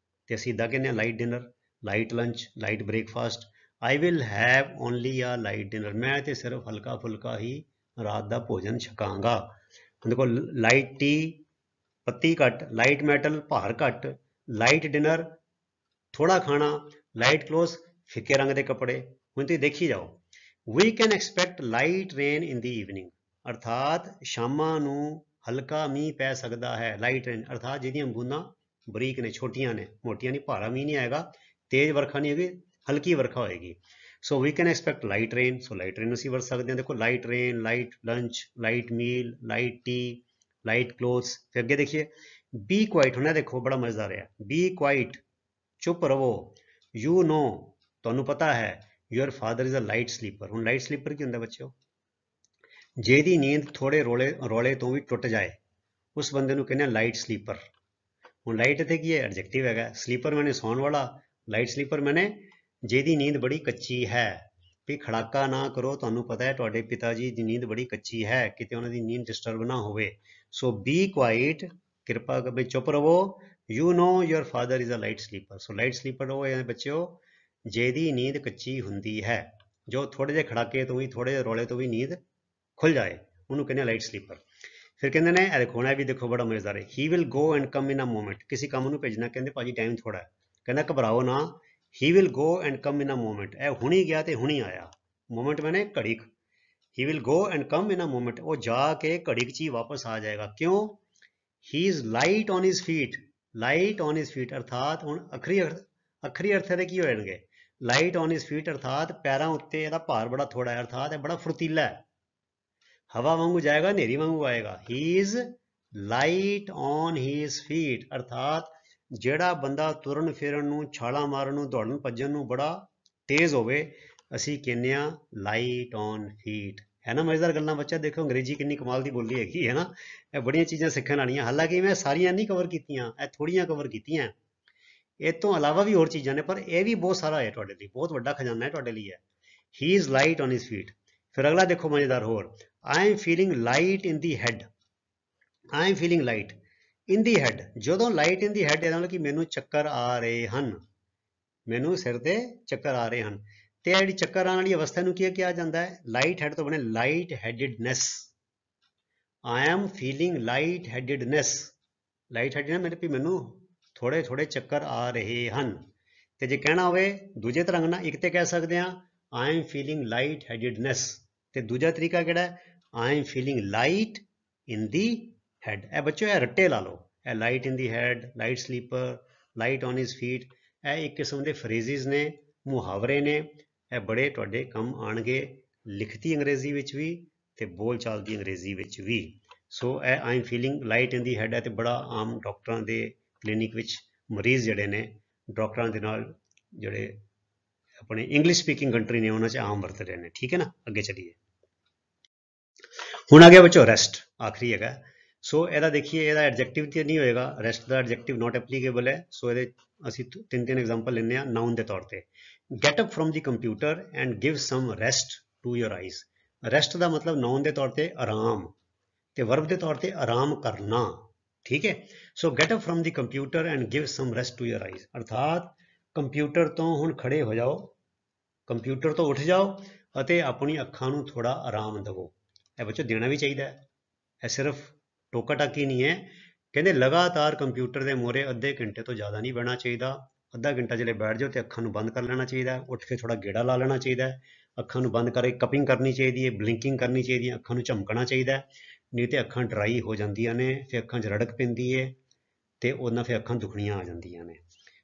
ਤੇ ਅਸੀਂ ਇੱਦਾਂ ਕਹਿੰਦੇ ਹਾਂ light dinner, light lunch, light breakfast. I will have only a light dinner, ਮੈਂ ਤੇ ਸਿਰਫ ਹਲਕਾ ਫੁਲਕਾ ਹੀ ਰਾਤ ਦਾ ਭੋਜਨ ਛਕਾਂਗਾ। ਦੇਖੋ ਲਾਈਟ ਟੀ ਪੱਤੀ ਘੱਟ, ਲਾਈਟ ਮੈਟਲ ਭਾਰ ਘੱਟ, ਲਾਈਟ ਡਿਨਰ ਥੋੜਾ ਖਾਣਾ, ਲਾਈਟ ਕਲੋਥ ਫਿੱਕੇ ਰੰਗ ਦੇ ਕੱਪੜੇ। ਹੁਣ ਤੁਸੀਂ ਦੇਖੀ ਜਾਓ we can expect light rain in the evening, ਅਰਥਾਤ ਸ਼ਾਮਾਂ ਨੂੰ ਹਲਕਾ ਮੀਂਹ ਪੈ ਸਕਦਾ ਹੈ। ਲਾਈਟ ਰੇਨ ਅਰਥਾਤ ਜਿਹਦੀਆਂ ਬੂੰਦਾਂ ਬਰੀਕ ਨੇ, ਛੋਟੀਆਂ ਨੇ, ਮੋਟੀਆਂ ਨਹੀਂ, ਭਾਰਾ ਮੀਂਹ ਨਹੀਂ ਆਏਗਾ, ਤੇਜ਼ ਵਰਖਾ ਨਹੀਂ ਹੋਏਗੀ, ਹਲਕੀ ਵਰਖਾ ਹੋਏਗੀ। So we can expect light rain, so light rain ਅਸੀਂ ਵਰਤ ਸਕਦੇ ਹਾਂ। ਦੇਖੋ light rain, light lunch, light meal, light tea, light clothes. ਫਿਰ ਅੱਗੇ ਦੇਖੀਏ ਬੀ ਕੁਆਇਟ। ਹੁਣ ਦੇਖੋ ਬੜਾ ਮਜ਼ੇਦਾਰ ਹੈ, ਬੀ ਕੁਆਇਟ, ਚੁੱਪ ਰਵੋ। ਯੂ ਨੋ, ਤੁਹਾਨੂੰ ਪਤਾ ਹੈ, your father is a light sleeper. ਹੁਣ ਲਾਈਟ ਸਲੀਪਰ ਕੀ ਹੁੰਦਾ ਬੱਚਿਓ, ਜਿਹਦੀ ਨੀਂਦ ਥੋੜੇ ਰੌਲੇ ਤੋਂ ਵੀ ਟੁੱਟ ਜਾਏ ਉਸ ਬੰਦੇ ਨੂੰ ਕਹਿੰਦੇ ਆ ਲਾਈਟ ਸਲੀਪਰ। ਹੁਣ ਲਾਈਟ ਇੱਥੇ ਕੀ ਹੈ, ਐਡਜੈਕਟਿਵ ਹੈਗਾ, ਸਲੀਪਰ ਮੈਨੇ ਸੌਣ ਵਾਲਾ, ਲਾਈਟ ਸਲੀਪਰ ਮੈਨੇ ਜਿਹਦੀ ਨੀਂਦ ਬੜੀ ਕੱਚੀ ਹੈ। ਵੀ ਖੜਾਕਾ ਨਾ ਕਰੋ, ਤੁਹਾਨੂੰ ਪਤਾ ਹੈ ਤੁਹਾਡੇ ਪਿਤਾ ਜੀ ਦੀ ਨੀਂਦ ਬੜੀ ਕੱਚੀ ਹੈ, ਕਿਤੇ ਉਹਨਾਂ ਦੀ ਨੀਂਦ ਡਿਸਟਰਬ ਨਾ ਹੋਵੇ। ਸੋ ਬੀ ਕੁਆਇਟ, ਕਿਰਪਾ ਕਰਕੇ ਚੁੱਪ ਰਵੋ। You know your father is a light sleeper. So light sleeper ਉਹ ਹੈ ਬੱਚਿਓ ਜਿਹਦੀ ਨੀਂਦ ਕੱਚੀ ਹੁੰਦੀ ਹੈ, ਜੋ ਥੋੜੇ ਜਿਹੇ ਖੜਾਕੇ ਤੋਂ ਵੀ, ਥੋੜੇ ਜਿਹੇ ਰੌਲੇ ਤੋਂ ਵੀ ਨੀਂਦ ਖੁੱਲ ਜਾਏ, ਉਹਨੂੰ ਕਹਿੰਦੇ ਲਾਈਟ ਸਲੀਪਰ। ਫਿਰ ਕਹਿੰਦੇ ਨੇ ਇਹ ਦੇਖੋ, ਇਹ ਵੀ ਦੇਖੋ ਬੜਾ ਮਜ਼ੇਦਾਰ ਹੈ, he will go and come in a moment. ਕਿਸੇ ਕੰਮ ਨੂੰ ਭੇਜਣਾ, ਕਹਿੰਦੇ ਭਾਜੀ ਟਾਈਮ ਥੋੜਾ ਹੈ, ਕਹਿੰਦਾ ਘਬਰਾਓ ਨਾ, he will go and come in a moment, ਇਹ ਹੁਣੀ ਗਿਆ ਤੇ ਹੁਣੀ ਆਇਆ। ਮੋਮੈਂਟ ਮੈਨੇ ਘੜੀਕ, he will go and come in a moment, ਉਹ ਜਾ ਕੇ ਘੜੀਕ 'ਚ ਹੀ ਵਾਪਸ ਆ ਜਾਏਗਾ। ਕਿਉਂ, ਹੀ is light on his feet, light on his feet ਅਰਥਾਤ ਹੁਣ ਅੱਖਰੀ ਅਰਥ ਦੇ ਕੀ ਹੋ ਜਾਣਗੇ, ਲਾਈਟ ਔਨ ਹਿਜ਼ ਫੀਟ ਅਰਥਾਤ ਪੈਰਾਂ ਉੱਤੇ ਇਹਦਾ ਭਾਰ ਬੜਾ ਥੋੜਾ ਹੈ, ਅਰਥਾਤ ਇਹ ਬੜਾ ਫੁਰਤੀਲਾ ਹੈ, ਹਵਾ ਵਾਂਗੂ ਜਾਏਗਾ, ਹਨੇਰੀ ਵਾਂਗੂ ਆਏਗਾ। ਹੀ is light on his feet ਅਰਥਾਤ ਜਿਹੜਾ ਬੰਦਾ ਤੁਰਨ ਫਿਰਨ ਨੂੰ, ਛਾਲਾਂ ਮਾਰਨ ਨੂੰ, ਦੌੜਨ ਭੱਜਣ ਨੂੰ ਬੜਾ ਤੇਜ਼ ਹੋਵੇ, ਅਸੀਂ ਕਹਿੰਦੇ ਹਾਂ ਲਾਈਟ ਔਨ ਫੀਟ। ਹੈ ਨਾ ਮਜ਼ੇਦਾਰ ਗੱਲਾਂ ਬੱਚਾ। ਦੇਖੋ ਅੰਗਰੇਜ਼ੀ ਕਿੰਨੀ ਕਮਾਲ ਦੀ ਬੋਲੀ ਹੈਗੀ ਹੈ ਨਾ, ਇਹ ਬੜੀਆਂ ਚੀਜ਼ਾਂ ਸਿੱਖਣ ਵਾਲੀਆਂ। ਹਾਲਾਂਕਿ ਮੈਂ ਸਾਰੀਆਂ ਨਹੀਂ ਕਵਰ ਕੀਤੀਆਂ, ਇਹ ਥੋੜੀਆਂ ਕਵਰ ਕੀਤੀਆਂ, ਇਹ ਤੋਂ ਇਲਾਵਾ ਵੀ ਹੋਰ ਚੀਜ਼ਾਂ ਨੇ, ਪਰ ਇਹ ਵੀ ਬਹੁਤ ਸਾਰਾ ਹੈ ਤੁਹਾਡੇ ਲਈ, ਬਹੁਤ ਵੱਡਾ ਖਜ਼ਾਨਾ ਹੈ ਤੁਹਾਡੇ ਲਈ ਹੈ। ਹੀ is light on his feet. ਫਿਰ ਅਗਲਾ ਦੇਖੋ ਮਜ਼ੇਦਾਰ ਹੋਰ, I am feeling light in the head, I am feeling light in the had, ਜਦੋਂ ਲਾਈਟ ਇਨ ਦੀ ਹੈਡ ਇਹਦਾ ਮਤਲਬ ਕਿ ਮੈਨੂੰ ਚੱਕਰ ਆ ਰਹੇ ਹਨ, ਮੈਨੂੰ ਸਿਰ ਤੇ ਚੱਕਰ ਆ ਰਹੇ ਹਨ। ਤੇ ਜਿਹੜੀ ਚੱਕਰ ਆਉਣ ਵਾਲੀ ਅਵਸਥਾ ਨੂੰ ਕੀ ਕਿਹਾ ਜਾਂਦਾ ਹੈ? ਲਾਈਟ ਹੈਡ ਤੋਂ ਬਣੇ light headedness. I am feeling light headedness, light headedness ਮੇਰੇ ਵੀ ਮੈਨੂੰ ਥੋੜੇ ਥੋੜੇ ਚੱਕਰ ਆ ਰਹੇ ਹਨ। ਤੇ ਜੇ ਕਹਿਣਾ ਹੋਵੇ ਦੂਜੇ ਤਰ੍ਹਾਂ ਨਾਲ ਇੱਕ ਤੇ ਕਹਿ ਸਕਦੇ ਹਾਂ आई एम फीलिंग लाइट हैडेडनेस, ਤੇ ਦੂਜਾ ਤਰੀਕਾ ਕਿਹੜਾ ਹੈ? आई am feeling light in the head. ਇਹ ਬੱਚੋ ਇਹ ਰੱਟੇ ਲਾ ਲਓ, ਇਹ light in the head, light sleeper, light on his feet, ਇਹ ਇੱਕ ਕਿਸਮ ਦੇ ਫਰੇਜ਼ਿਸ ਨੇ, ਮੁਹਾਵਰੇ ਨੇ। ਇਹ ਬੜੇ ਤੁਹਾਡੇ ਕੰਮ ਆਉਣਗੇ ਲਿਖਤੀ ਅੰਗਰੇਜ਼ੀ ਵਿੱਚ ਵੀ ਤੇ ਬੋਲਚਾਲ ਦੀ ਅੰਗਰੇਜ਼ੀ ਵਿੱਚ ਵੀ। ਸੋ ਇਹ I am feeling light in the head ਹੈ ਤੇ ਬੜਾ ਆਮ ਡਾਕਟਰਾਂ ਦੇ ਕਲੀਨਿਕ ਵਿੱਚ ਮਰੀਜ਼ ਜਿਹੜੇ ਨੇ ਡਾਕਟਰਾਂ ਦੇ ਨਾਲ ਜਿਹੜੇ ਆਪਣੇ ਇੰਗਲਿਸ਼ ਸਪੀਕਿੰਗ ਕੰਟਰੀ ਨੇ ਉਹਨਾਂ 'ਚ ਆਮ ਵਰਤ ਰਹੇ ਨੇ। ਠੀਕ ਹੈ ਨਾ, ਅੱਗੇ ਚਲੀਏ। ਹੁਣ ਆ ਗਿਆ ਬੱਚੋ ਰੈਸਟ, ਆਖਰੀ ਹੈਗਾ। ਸੋ ਇਹਦਾ ਦੇਖੀਏ, ਇਹਦਾ ਐਡਜੈਕਟਿਵ ਤੇ ਨਹੀਂ ਹੋਏਗਾ, ਰੈਸਟ ਦਾ ਐਡਜੈਕਟਿਵ ਨਾਟ ਐਪਲੀਕੇਬਲ ਹੈ। ਸੋ ਇਹਦੇ ਅਸੀਂ ਤਿੰਨ ਐਗਜ਼ਾਮਪਲ ਲੈਂਦੇ ਹਾਂ ਨਾउन ਦੇ ਤੌਰ ਤੇ। Get up from the computer and give some rest to your eyes. Rest ਦਾ ਮਤਲਬ ਨਾउन ਦੇ ਤੌਰ ਤੇ ਆਰਾਮ ਤੇ ਵਰਬ ਦੇ ਤੌਰ ਤੇ ਆਰਾਮ ਕਰਨਾ। ਠੀਕ ਹੈ, so get up from the computer and give some rest to your eyes, ਅਰਥਾਤ ਕੰਪਿਊਟਰ ਤੋਂ ਹੁਣ ਖੜੇ ਹੋ ਜਾਓ, ਕੰਪਿਊਟਰ ਤੋਂ ਉੱਠ ਜਾਓ ਅਤੇ ਆਪਣੀ ਅੱਖਾਂ ਨੂੰ ਥੋੜਾ ਆਰਾਮ ਦੇਵੋ। ਇਹ ਬੱਚੋ ਦੇਣਾ ਵੀ ਚਾਹੀਦਾ ਹੈ, ਇਹ ਸਿਰਫ ਟੋਕਾ ਟਾਕੀ ਨਹੀਂ ਹੈ। ਕਹਿੰਦੇ ਲਗਾਤਾਰ ਕੰਪਿਊਟਰ ਦੇ ਮੂਹਰੇ ਅੱਧੇ ਘੰਟੇ ਤੋਂ ਜ਼ਿਆਦਾ ਨਹੀਂ ਬਹਿਣਾ ਚਾਹੀਦਾ। ਅੱਧਾ ਘੰਟਾ ਜਿਹੜੇ ਬੈਠ ਜਾਓ ਤੇ ਅੱਖਾਂ ਨੂੰ ਬੰਦ ਕਰ ਲੈਣਾ ਚਾਹੀਦਾ, ਉੱਠ ਕੇ ਥੋੜਾ ਗੇੜਾ ਲਾ ਲੈਣਾ ਚਾਹੀਦਾ, ਅੱਖਾਂ ਨੂੰ ਬੰਦ ਕਰਕੇ ਕਪਿੰਗ ਕਰਨੀ ਚਾਹੀਦੀ ਹੈ, ਬਲਿੰਕਿੰਗ ਕਰਨੀ ਚਾਹੀਦੀ ਹੈ, ਅੱਖਾਂ ਨੂੰ ਝਮਕਣਾ ਚਾਹੀਦਾ, ਨਹੀਂ ਤੇ ਅੱਖਾਂ ਡਰਾਈ ਹੋ ਜਾਂਦੀਆਂ ਨੇ, ਫਿਰ ਅੱਖਾਂ 'ਚ ਰੜਕ ਪੈਂਦੀ ਹੈ ਤੇ ਉਹਨਾਂ ਫਿਰ ਅੱਖਾਂ ਦੁਖਣੀਆਂ ਆ ਜਾਂਦੀਆਂ ਨੇ।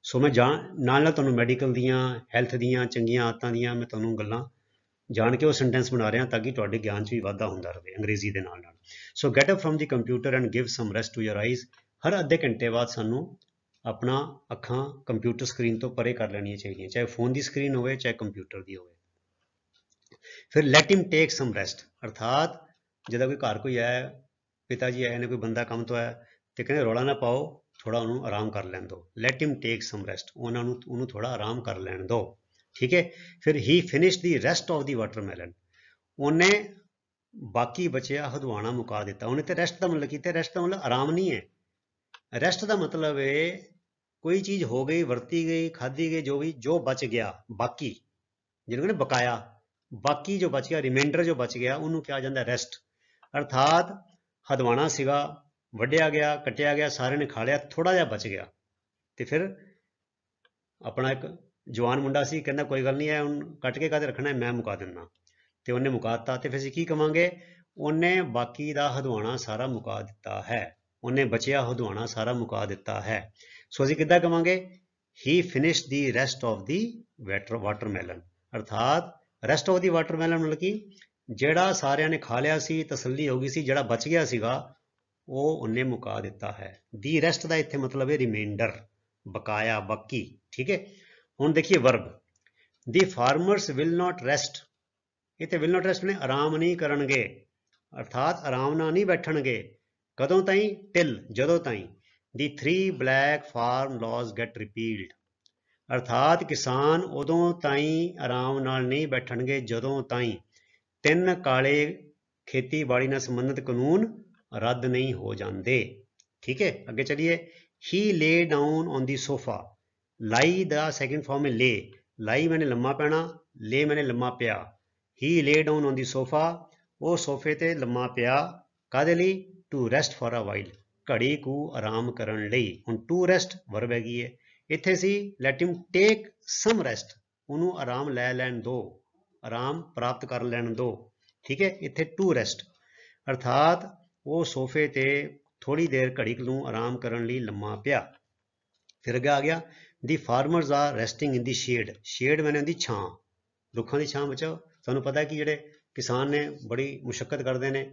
ਸੋ ਮੈਂ ਨਾਲ ਨਾਲ ਤੁਹਾਨੂੰ ਮੈਡੀਕਲ ਦੀਆਂ, ਹੈਲਥ ਦੀਆਂ ਚੰਗੀਆਂ ਆਦਤਾਂ ਦੀਆਂ ਮੈਂ ਤੁਹਾਨੂੰ ਗੱਲਾਂ ਜਾਣ ਕੇ ਉਹ ਸੈਂਟੈਂਸ ਬਣਾ ਰਿਹਾ ਤਾਂ ਕਿ ਤੁਹਾਡੇ ਗਿਆਨ 'ਚ ਵੀ ਵਾਧਾ ਹੁੰਦਾ ਰਹੇ ਅੰਗਰੇਜ਼ੀ ਦੇ ਨਾਲ ਨਾਲ। So get up from the computer and give some rest to your eyes. ਹਰ ਅੱਧੇ ਘੰਟੇ ਬਾਅਦ ਸਾਨੂੰ ਆਪਣਾ ਅੱਖਾਂ ਕੰਪਿਊਟਰ ਸਕਰੀਨ ਤੋਂ ਪਰੇ ਕਰ ਲੈਣੀਆਂ ਚਾਹੀਦੀਆਂ, ਚਾਹੇ ਫੋਨ ਦੀ ਸਕਰੀਨ ਹੋਵੇ ਚਾਹੇ ਕੰਪਿਊਟਰ ਦੀ ਹੋਵੇ। ਫਿਰ ਲੈਟ ਹਿਮ ਟੇਕ ਸਮ ਰੈਸਟ, ਅਰਥਾਤ ਜਦੋਂ ਕੋਈ ਘਰ ਕੋਈ ਆਇਆ, ਪਿਤਾ ਜੀ ਆਏ ਨੇ, ਕੋਈ ਬੰਦਾ ਕੰਮ ਤੋਂ ਆਇਆ ਤੇ ਕਹਿੰਦੇ ਰੌਲਾ ਨਾ ਪਾਓ, ਥੋੜਾ ਉਹਨੂੰ ਆਰਾਮ ਕਰ ਲੈਣ ਦਿਓ। ਲੈਟ ਹਿਮ ਟੇਕ ਸਮ ਰੈਸਟ, ਉਹਨੂੰ ਥੋੜਾ ਆਰਾਮ ਕਰ ਲੈਣ ਦਿਓ। ਠੀਕ ਹੈ, ਫਿਰ ਹੀ finish the rest of the watermelon, ਉਹਨੇ ਬਾਕੀ ਬਚਿਆ ਹਦਵਾਣਾ ਮੁਕਾ ਦਿੱਤਾ। ਉਹਨੇ ਤੇ ਰੈਸਟ ਦਾ ਮਤਲਬ ਕੀਤਾ, ਰੈਸਟ ਦਾ ਮਤਲਬ ਆਰਾਮ ਨਹੀਂ ਹੈ। ਰੈਸਟ ਦਾ ਮਤਲਬ ਹੈ ਕੋਈ ਚੀਜ਼ ਹੋ ਗਈ, ਵਰਤੀ ਗਈ, ਖਾਧੀ ਗਈ, ਜੋ ਵੀ ਜੋ ਬਚ ਗਿਆ, ਬਾਕੀ ਜਿਹਨੂੰ ਕਹਿੰਦੇ ਬਕਾਇਆ, ਬਾਕੀ ਜੋ ਬਚ ਗਿਆ, ਰਿਮਾਈਂਡਰ ਜੋ ਬਚ ਗਿਆ, ਉਹਨੂੰ ਕਿਹਾ ਜਾਂਦਾ ਰੈਸਟ। ਅਰਥਾਤ ਹਦਵਾਣਾ ਸੀਗਾ, ਵੱਢਿਆ ਗਿਆ, ਕੱਟਿਆ ਗਿਆ, ਸਾਰਿਆਂ ਨੇ ਖਾ ਲਿਆ, ਥੋੜਾ ਜਿਹਾ ਬਚ ਗਿਆ ਤੇ ਫਿਰ ਆਪਣਾ ਇੱਕ ਜਵਾਨ ਮੁੰਡਾ ਸੀ, ਕਹਿੰਦਾ ਕੋਈ ਗੱਲ ਨਹੀਂ ਹੈ, ਹੁਣ ਕੱਟ ਕੇ ਕਾਹਦੇ ਰੱਖਣਾ, ਮੈਂ ਮੁਕਾ ਦਿੰਦਾ, ਤੇ ਉਹਨੇ ਮੁਕਾ ਦਿੱਤਾ। ਤੇ ਫਿਰ ਅਸੀਂ ਕੀ ਕਵਾਂਗੇ? ਉਹਨੇ ਬਾਕੀ ਦਾ ਹਦਵਾਣਾ ਸਾਰਾ ਮੁਕਾ ਦਿੱਤਾ ਹੈ, ਉਹਨੇ ਬਚਿਆ ਹਦਵਾਣਾ ਸਾਰਾ ਮੁਕਾ ਦਿੱਤਾ ਹੈ। ਸੋ ਅਸੀਂ ਕਿੱਦਾਂ ਕਵਾਂਗੇ? ਹੀ finish the rest of the watermelon, ਅਰਥਾਤ ਰੈਸਟ ਆਫ ਦੀ ਵਾਟਰਮੈਲਨ ਮਤਲਬ ਕਿ ਜਿਹੜਾ ਸਾਰਿਆਂ ਨੇ ਖਾ ਲਿਆ ਸੀ, ਤਸੱਲੀ ਹੋ ਗਈ ਸੀ, ਜਿਹੜਾ ਬਚ ਗਿਆ ਸੀਗਾ ਉਹ ਉਹਨੇ ਮੁਕਾ ਦਿੱਤਾ ਹੈ। ਦੀ ਰੈਸਟ ਦਾ ਇੱਥੇ ਮਤਲਬ ਹੈ ਰਿਮਾਈਂਡਰ, ਬਕਾਇਆ, ਬਾਕੀ। ਠੀਕ ਹੈ, ਹੁਣ ਦੇਖੀਏ verb. The farmers will not rest, ਇੱਥੇ ਵਿਲ ਨਾਟ ਰੈਸਟ ਨੇ ਆਰਾਮ ਨਹੀਂ ਕਰਨਗੇ, ਅਰਥਾਤ ਆਰਾਮ ਨਾਲ ਨਹੀਂ ਬੈਠਣਗੇ। ਕਦੋਂ ਤਾਈਂ? ਟਿਲ, ਜਦੋਂ ਤਾਈਂ। ਦੀ 3 ਬਲੈਕ ਫਾਰਮ ਲਾਜ਼ ਗੈਟ ਰਿਪੀਲਡ, ਅਰਥਾਤ ਕਿਸਾਨ ਉਦੋਂ ਤਾਈਂ ਆਰਾਮ ਨਾਲ ਨਹੀਂ ਬੈਠਣਗੇ ਜਦੋਂ ਤਾਈਂ 3 ਕਾਲੇ ਖੇਤੀਬਾੜੀ ਨਾਲ ਸੰਬੰਧਿਤ ਕਾਨੂੰਨ ਰੱਦ ਨਹੀਂ ਹੋ ਜਾਂਦੇ। ਠੀਕ ਹੈ, ਅੱਗੇ ਚਲੀਏ। ਹੀ ਲੇ ਡਾਊਨ ਔਨ ਦੀ ਸੋਫਾ, ਲਾਈ ਦਾ ਸੈਕਿੰਡ ਫਾਰਮ ਹੈ ਲੇ, ਲਾਈ ਮੈਨੇ ਲੰਮਾ ਪੈਣਾ, ਲੇ ਮੈਨੇ ਲੰਮਾ ਪਿਆ। ਹੀ ਲੇ ਡਾਊਨ ਔਨ ਦੀ ਸੋਫਾ, ਉਹ ਸੋਫੇ ਤੇ ਲੰਮਾ ਪਿਆ, ਕਾਹਦੇ ਲਈ? To rest for a while, ਘੜੀ ਕੁ ਆਰਾਮ ਕਰਨ ਲਈ। ਹੁਣ ਟੂ ਰੈਸਟ ਵਰਬ ਹੈਗੀ ਹੈ, ਇੱਥੇ ਸੀ ਲੈਟ ਹਿਮ ਟੇਕ ਸਮ ਰੈਸਟ, ਉਹਨੂੰ ਆਰਾਮ ਲੈ ਲੈਣ ਦੋ, ਆਰਾਮ ਪ੍ਰਾਪਤ ਕਰ ਲੈਣ ਦੋ। ਠੀਕ ਹੈ, ਇੱਥੇ ਟੂ ਰੈਸਟ ਅਰਥਾਤ ਉਹ ਸੋਫੇ ਤੇ ਥੋੜੀ ਦੇਰ ਘੜੀ ਨੂੰ ਆਰਾਮ ਕਰਨ ਲਈ ਲੰਮਾ ਪਿਆ। ਫਿਰ ਅੱਗੇ ਆ ਗਿਆ ਦੀ ਫਾਰਮਰਸ ਆਰ ਰੈਸਟਿੰਗ ਇਨ ਦੀ ਸ਼ੇਡ, ਸ਼ੇਡ ਮੈਨੇ ਦੀ ਛਾਂ, ਰੁੱਖਾਂ ਦੀ ਛਾਂ। ਬੱਚੋ ਤੁਹਾਨੂੰ ਪਤਾ ਹੈ ਕਿ ਜਿਹੜੇ ਕਿਸਾਨ ਨੇ ਬੜੀ ਮੁਸ਼ੱਕਤ ਕਰਦੇ ਨੇ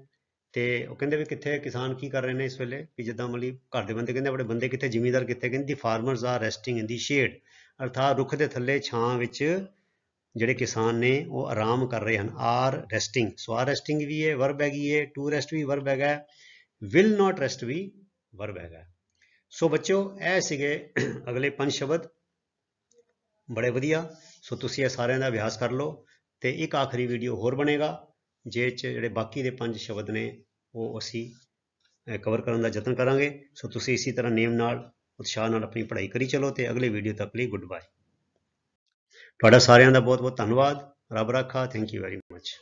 ਤੇ ਉਹ ਕਹਿੰਦੇ ਵੀ ਕਿੱਥੇ ਕਿਸਾਨ ਕੀ ਕਰ ਰਹੇ ਨੇ ਇਸ ਵੇਲੇ, ਵੀ ਜਿੱਦਾਂ ਮਤਲਬ ਘਰ ਦੇ ਬੰਦੇ ਕਹਿੰਦੇ ਆਪਣੇ ਬੰਦੇ ਕਿੱਥੇ, ਜ਼ਿਮੀਂਦਾਰ ਕਿੱਥੇ? ਕਹਿੰਦੇ ਦੀ ਫਾਰਮਰਸ ਆਰ ਰੈਸਟਿੰਗ ਇਨ ਦੀ ਸ਼ੇਡ, ਅਰਥਾਤ ਰੁੱਖ ਦੇ ਥੱਲੇ ਛਾਂ ਵਿੱਚ ਜਿਹੜੇ ਕਿਸਾਨ ਨੇ ਉਹ ਆਰਾਮ ਕਰ ਰਹੇ ਹਨ। Are resting, so are resting ਵੀ ਹੈ ਵਰਬ ਹੈਗੀ ਹੈ, ਟੂ ਰੈਸਟ ਵੀ ਵਰਬ ਹੈਗਾ, ਵਿਲ ਨਾਟ ਰੈਸਟ ਵੀ ਵਰਬ ਹੈਗਾ। ਸੋ ਬੱਚਿਓ ਇਹ ਸੀਗੇ ਅਗਲੇ 5 ਸ਼ਬਦ, ਬੜੇ ਵਧੀਆ। ਸੋ ਤੁਸੀਂ ਇਹ ਸਾਰਿਆਂ ਦਾ ਅਭਿਆਸ ਕਰ ਲਓ ਤੇ ਇੱਕ ਆਖਰੀ ਵੀਡੀਓ ਹੋਰ ਬਣੇਗਾ ਜਿਹ 'ਚ ਜਿਹੜੇ ਬਾਕੀ ਦੇ 5 ਸ਼ਬਦ ਨੇ ਉਹ ਅਸੀਂ ਕਵਰ ਕਰਨ ਦਾ ਯਤਨ ਕਰਾਂਗੇ। ਸੋ ਤੁਸੀਂ ਇਸੇ ਤਰ੍ਹਾਂ ਨੇਮ ਨਾਲ ਉਤਸ਼ਾਹ ਨਾਲ ਆਪਣੀ ਪੜ੍ਹਾਈ ਕਰੀ ਚਲੋ ਤੇ ਅਗਲੇ ਵੀਡੀਓ ਤੱਕ ਲਈ ਗੁੱਡ ਬਾਏ। ਤੁਹਾਡਾ ਸਾਰਿਆਂ ਦਾ ਬਹੁਤ ਬਹੁਤ ਧੰਨਵਾਦ। ਰੱਬ ਰਾਖਾ। Thank you very much.